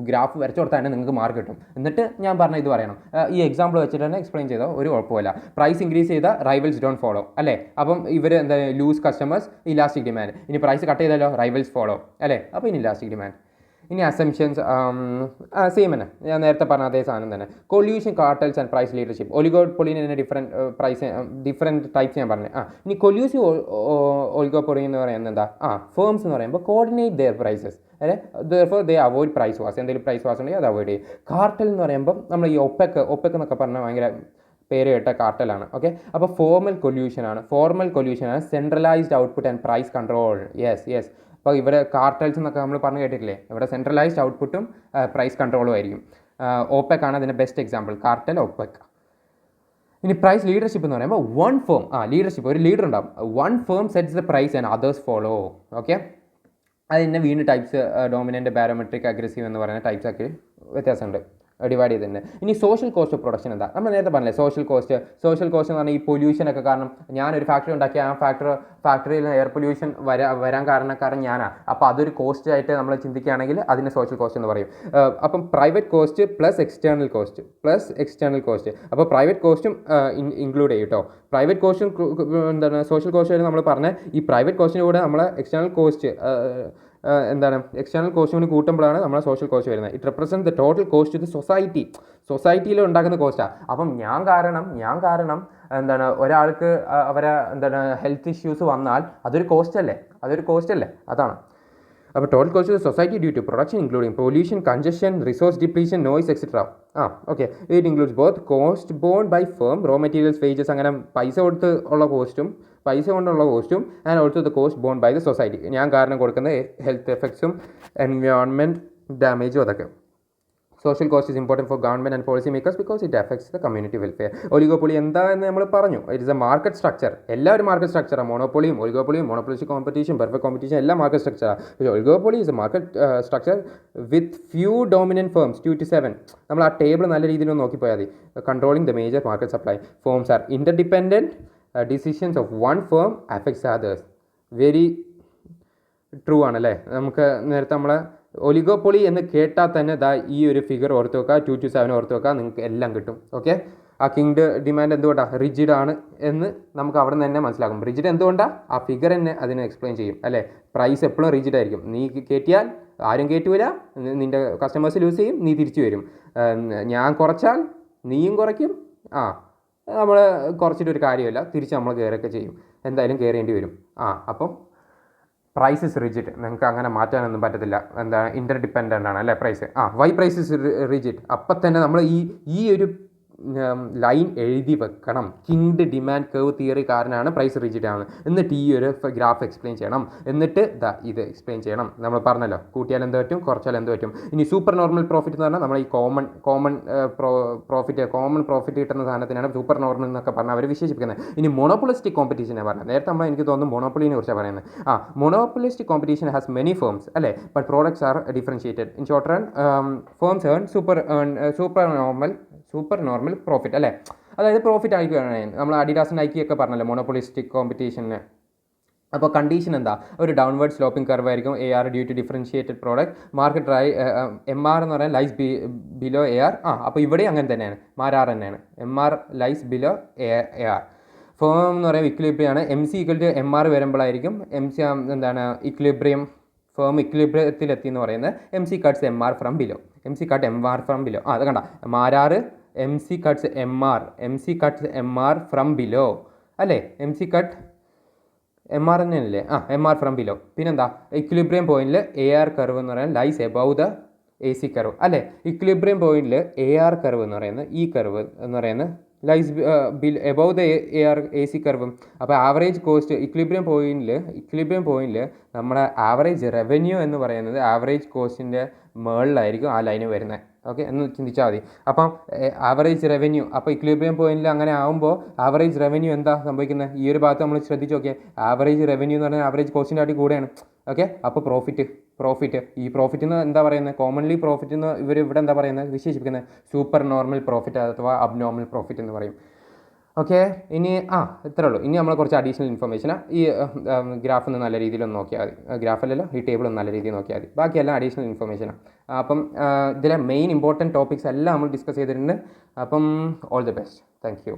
Speaker 1: ഗ്രാഫ് വരച്ചു കൊടുത്താൽ തന്നെ നിങ്ങൾക്ക് മാർക്ക് കിട്ടും. എന്നിട്ട് ഞാൻ പറഞ്ഞ ഇത് പറയണം. ഈ എക്സാമ്പിൾ വെച്ചിട്ട് തന്നെ എക്സ്പ്ലെയിൻ ചെയ്തോ ഒരു കുഴപ്പമില്ല. പ്രൈസ് ഇൻക്രീസ് ചെയ്താൽ റൈവൽസ് ഡോണ്ട് ഫോളോ അല്ലേ. അപ്പം ഇവർ ലൂസ് കസ്റ്റമേഴ്സ്, ഇലാസ്റ്റിക് ഡിമാൻഡ്. ഇനി പ്രൈസ് കട്ട് ചെയ്താലോ റൈവൽസ് ഫോളോ അല്ലേ. അപ്പോൾ ഇനി ഇലാസ്റ്റിക് ഡിമാൻഡ്. ഇനി അസംഷൻസ് സെയിം തന്നെ, ഞാൻ നേരത്തെ പറഞ്ഞ അതേ സാധനം തന്നെ. Collusion, cartels and price leadership. ഒലിഗോപ്പൊളിന് തന്നെ ഡിഫറെൻറ്റ് ടൈപ്സ് ഞാൻ പറഞ്ഞു. ഇനി കൊല്യൂസീവ് ഒലിഗോപ്പൊളി എന്ന് പറയുന്നത് എന്താ? ഫേംസ് എന്ന് പറയുമ്പോൾ coordinate their prices, therefore they avoid price wars. എന്തെങ്കിലും പ്രൈസ് വാർസ് ഉണ്ടെങ്കിൽ അത് അവോയ്ഡ് ചെയ്യും. കാർട്ടൽ എന്ന് പറയുമ്പോൾ നമ്മൾ ഈ ഒപ്പെക് എന്നൊക്കെ പറഞ്ഞാൽ ഭയങ്കര പേര് കേട്ട കാർട്ടലാണ്. ഓക്കെ, അപ്പോൾ ഫോർമൽ കൊല്യൂഷനാണ് centralised output and price control. Yes. അപ്പോൾ ഇവിടെ കാർട്ടൽസ് എന്നൊക്കെ നമ്മൾ പറഞ്ഞു കേട്ടിട്ടില്ലേ, ഇവിടെ സെൻട്രലൈസ്ഡ് ഔട്ട്പുട്ടും പ്രൈസ് കൺട്രോളും ആയിരിക്കും. OPEC ആണ് അതിൻ്റെ ബെസ്റ്റ് എക്സാമ്പിൾ, കാർട്ടൽ OPEC. ഇനി പ്രൈസ് ലീഡർഷിപ്പ് എന്ന് പറയുമ്പോൾ വൺ ഫേം, ലീഡർഷിപ്പ്, ഒരു ലീഡർ ഉണ്ടാവും. One firm sets the price and others follow. Okay, അതിൻ്റെ വീണ്ടും ടൈപ്സ് ഡോമിനൻ്റ്, ബാരോമെട്രിക്, അഗ്രസീവ് എന്ന് പറയുന്ന ടൈപ്സ് ഒക്കെ വ്യത്യാസമുണ്ട്, ഡിവൈഡ് ചെയ്തിട്ടുണ്ട്. ഇനി സോഷ്യൽ കോസ്റ്റ് ഓഫ് പ്രൊഡക്ഷൻ എന്താ? നമ്മൾ നേരത്തെ പറഞ്ഞില്ലേ സോഷ്യൽ കോസ്റ്റ് എന്ന് പറഞ്ഞാൽ ഈ പൊല്യൂഷനൊക്കെ കാരണം, ഞാനൊരു ഫാക്ടറി ഉണ്ടാക്കി ആ ഫാക്ടറിയിൽ എയർ പൊല്യൂഷൻ വരാൻ കാരണക്കാരൻ ഞാനാണ്. അപ്പോൾ അതൊരു കോസ്റ്റ് ആയിട്ട് നമ്മൾ ചിന്തിക്കുകയാണെങ്കിൽ അതിനെ സോഷ്യൽ കോസ്റ്റ് എന്ന് പറയും. അപ്പം private cost plus external cost. അപ്പോൾ പ്രൈവറ്റ് കോസ്റ്റും ഇൻക്ലൂഡ് ചെയ്യും കേട്ടോ. പ്രൈവറ്റ് കോസ്റ്റും എന്താണ് സോഷ്യൽ കോസ്റ്റ് നമ്മൾ പറഞ്ഞ ഈ പ്രൈവറ്റ് കോസ്റ്റിൻ്റെ കൂടെ നമ്മളെ എക്സ്റ്റേണൽ കോസ്റ്റ് കൂടി കൂട്ടുമ്പോഴാണ് നമ്മളെ സോഷ്യൽ കോസ്റ്റ് വരുന്നത്. It represent the total cost to the സൊസൈറ്റിയിൽ ഉണ്ടാക്കുന്ന കോസ്റ്റാണ്. അപ്പം ഞാൻ കാരണം ഒരാൾക്ക് ഹെൽത്ത് ഇഷ്യൂസ് വന്നാൽ അതൊരു കോസ്റ്റ് അല്ലേ, അതാണ്. അപ്പോൾ total cost to society due to production including pollution, congestion, resource depletion, noise etcetera. Okay, it includes both cost borne by firm, raw materials, wages, അങ്ങനെ പൈസ കൊണ്ടുള്ള കോസ്റ്റും and also the cost borne by the society. ഞാൻ കാരണം കൊടുക്കുന്ന health എഫക്ട്സും environment ഡാമേജും അതൊക്കെ. Social cost is important for government and policy makers because it effects the community welfare. Oligopoly എന്താണെന്ന് നമ്മൾ പറഞ്ഞു. It is a market structure. എല്ലാവരും മാർക്കറ്റ് സ്ട്രക്ചറാണ്. മോണോപ്പൊളിയും മോണോപ്പൊളിസ്റ്റിക് കോമ്പറ്റീഷൻ, പെർഫെക്റ്റ് കോമ്പറ്റീഷൻ എല്ലാം മാർക്കറ്റ് സ്ട്രക്ചറാണ്. പക്ഷേ oligopoly is a market structure with few dominant firms 2 to 7. നമ്മൾ ആ ടേബിൾ നല്ല രീതിയിൽ നോക്കിപ്പോയാൽ മതി. Controlling the major market supply. Firms are interdependent. Decisions of one firm affects others. Very true ആണല്ലേ. നമുക്ക് നേരത്തെ നമ്മളെ ഒലിഗോപ്പൊളി എന്ന് കേട്ടാൽ തന്നെ ഈ ഒരു ഫിഗർ ഓർത്ത് വെക്കുക, 2 to 7 ഓർത്ത് വെക്കുക, നിങ്ങൾക്ക് എല്ലാം കിട്ടും. ഓക്കെ, ആ കിങ്ഡ് ഡിമാൻഡ് എന്തുകൊണ്ടാണ് റിജിഡ് ആണ് എന്ന് നമുക്ക് അവിടെ നിന്ന് തന്നെ മനസ്സിലാക്കും. റിജിഡ് എന്തുകൊണ്ടാണ്? ആ ഫിഗർ തന്നെ അതിനെ എക്സ്പ്ലെയിൻ ചെയ്യും അല്ലേ. പ്രൈസ് എപ്പോഴും റിജിഡ് ആയിരിക്കും. നീ കയറ്റിയാൽ ആരും കയറ്റൂല, നിൻ്റെ കസ്റ്റമേഴ്സ് ലൂസ് ചെയ്യും, നീ തിരിച്ചു വരും. ഞാൻ കുറച്ചാൽ നീയും കുറയ്ക്കും. നമ്മൾ കുറച്ചിട്ടൊരു കാര്യമില്ല, തിരിച്ച് നമ്മൾ കയറുകയൊക്കെ ചെയ്യും. എന്തായാലും കയറേണ്ടി വരും. അപ്പം പ്രൈസ് ഇസ് റിജിഡ്. നിങ്ങൾക്ക് അങ്ങനെ മാറ്റാനൊന്നും പറ്റത്തില്ല. ഇൻ്റർഡിപെൻഡൻ്റ് ആണ് അല്ലേ price. Why price is rigid? അപ്പം തന്നെ നമ്മൾ ഈ ഒരു ലൈൻ എഴുതി വെക്കണം. കിങ്ഡ് ഡിമാൻഡ് കർവ് തിയറി കാരനാണ് പ്രൈസ് റിജിഡ് ആണ്. എന്നിട്ട് ഈ ഒരു ഗ്രാഫ് എക്സ്പ്ലെയിൻ ചെയ്യണം. എന്നിട്ട് ഇത് എക്സ്പ്ലെയിൻ ചെയ്യണം. നമ്മൾ പറഞ്ഞല്ലോ, കൂട്ടിയാൽ എന്ത് പറ്റും, കുറച്ചാൽ എന്ത് പറ്റും. ഇനി സൂപ്പർ നോർമൽ പ്രോഫിറ്റ് എന്ന് പറഞ്ഞാൽ നമ്മൾ ഈ കോമൺ പ്രോഫിറ്റ് കിട്ടുന്ന സാധനത്തിനാണ് സൂപ്പർ നോർമൽ എന്നൊക്കെ പറഞ്ഞാൽ അവർ വിശേഷിപ്പിക്കുന്നത്. ഇനി മോണോപ്പൊളിസ്റ്റിക് കോമ്പറ്റീഷനെ പറഞ്ഞാൽ നേരത്തെ എനിക്ക് തോന്നുന്നു മോണോപ്പൊളിനെ കുറിച്ചാണ് പറയുന്നത്. Monopolistic competition has many firms അല്ലേ, but products are differentiated. In short run firms earn super normal profit അല്ലേ. അതായത് പ്രോഫിറ്റ് ആയിരിക്കുകയാണ്. നമ്മൾ അഡിഡാസ് നൈക്കി ഒക്കെ പറഞ്ഞല്ലോ മോണോപ്പൊളിസ്റ്റിക് കോമ്പറ്റീഷന്. അപ്പോൾ കണ്ടീഷൻ എന്താ? ഒരു ഡൗൺവേർഡ് സ്ലോപ്പിംഗ് കർവ് ആയിരിക്കും. AR due to differentiated product. Market MR എന്ന് പറയാൻ ലൈസ് ബിലോ AR. അപ്പോൾ ഇവിടെ അങ്ങനെ തന്നെയാണ്, MR തന്നെയാണ്. MR lies below AR. Firm എന്ന് പറയുമ്പോൾ ഇക്വിലിബ്രിയം ആണ്. MC ഈക്വൽ ടു MR വരുമ്പോഴായിരിക്കും ഇക്വിലിബ്രിയം, ഫേം ഇക്വിലിബ്രിയത്തിലെത്തി എന്ന് പറയുന്നത്. MC cuts MR from below. അത് കണ്ട RR MC cuts MR from below അല്ലേ. MC കട്ട് MR തന്നെയല്ലേ. MR from below. പിന്നെന്താ, ഇക്വിലിബ്രിയം പോയിന്റിൽ AR കർവ് എന്ന് പറയുന്നത് lies above the AC curve അല്ലേ. ഇക്വിലിബ്രിയം പോയിന്റിൽ AR കർവ് എന്ന് പറയുന്നത്, ഈ കർവ് എന്ന് പറയുന്നത് ലൈസ് എബവ് ദ AC കർവും. അപ്പോൾ ആവറേജ് കോസ്റ്റ് ഇക്വിലിബ്രിയം പോയിന്റിൽ നമ്മുടെ ആവറേജ് റവന്യൂ എന്ന് പറയുന്നത് ആവറേജ് കോസ്റ്റിൻ്റെ മുകളിലായിരിക്കും ആ ലൈന് വരുന്നത്. ഓക്കെ, എന്ന് ചിന്തിച്ചാൽ മതി. അപ്പം ആവറേജ് റവന്യൂ, അപ്പോൾ ഇക്വിലിബ്രിയം പോയിന്റിൽ അങ്ങനെ ആകുമ്പോൾ ആവറേജ് റവന്യൂ എന്താ സംഭവിക്കുന്നത്? ഈ ഒരു ഭാഗത്ത് നമ്മൾ ശ്രദ്ധിച്ച് നോക്കിയാൽ ആവറേജ് റവന്യൂ എന്ന് പറഞ്ഞാൽ ആവറേജ് കോസ്റ്റിൻ്റെ ആയിട്ട് കൂടെയാണ്. ഓക്കെ, അപ്പോൾ പ്രോഫിറ്റ് ഈ പ്രോഫിറ്റ് എന്ന് എന്താ പറയുന്നത്? കോമൺലി പ്രോഫിറ്റ് എന്ന് ഇവിടെ എന്താ പറയുന്നത്, വിശേഷിപ്പിക്കുന്നത് സൂപ്പർ നോർമൽ പ്രോഫിറ്റ് അഥവാ അബ്നോർമൽ പ്രോഫിറ്റ് എന്ന് പറയും. ഓക്കെ, ഇനി ഇത്രേ ഉള്ളൂ. ഇനി നമ്മൾ കുറച്ച് അഡീഷണൽ ഇൻഫർമേഷനാണ്. ഈ ഗ്രാഫ് ഒന്ന് നല്ല രീതിയിലൊന്ന് നോക്കിയാൽ മതി. ഗ്രാഫിലല്ലോ, ഈ ടേബിൾ ഒന്ന് നല്ല രീതിയിൽ നോക്കിയാൽ മതി. ബാക്കിയെല്ലാം അഡീഷണൽ ഇൻഫർമേഷനാണ്. അപ്പം ഇതിലെ മെയിൻ ഇമ്പോർട്ടൻറ്റ് ടോപ്പിക്സ് എല്ലാം നമ്മൾ ഡിസ്കസ് ചെയ്തിട്ടുണ്ട്. അപ്പം all the best. Thank you.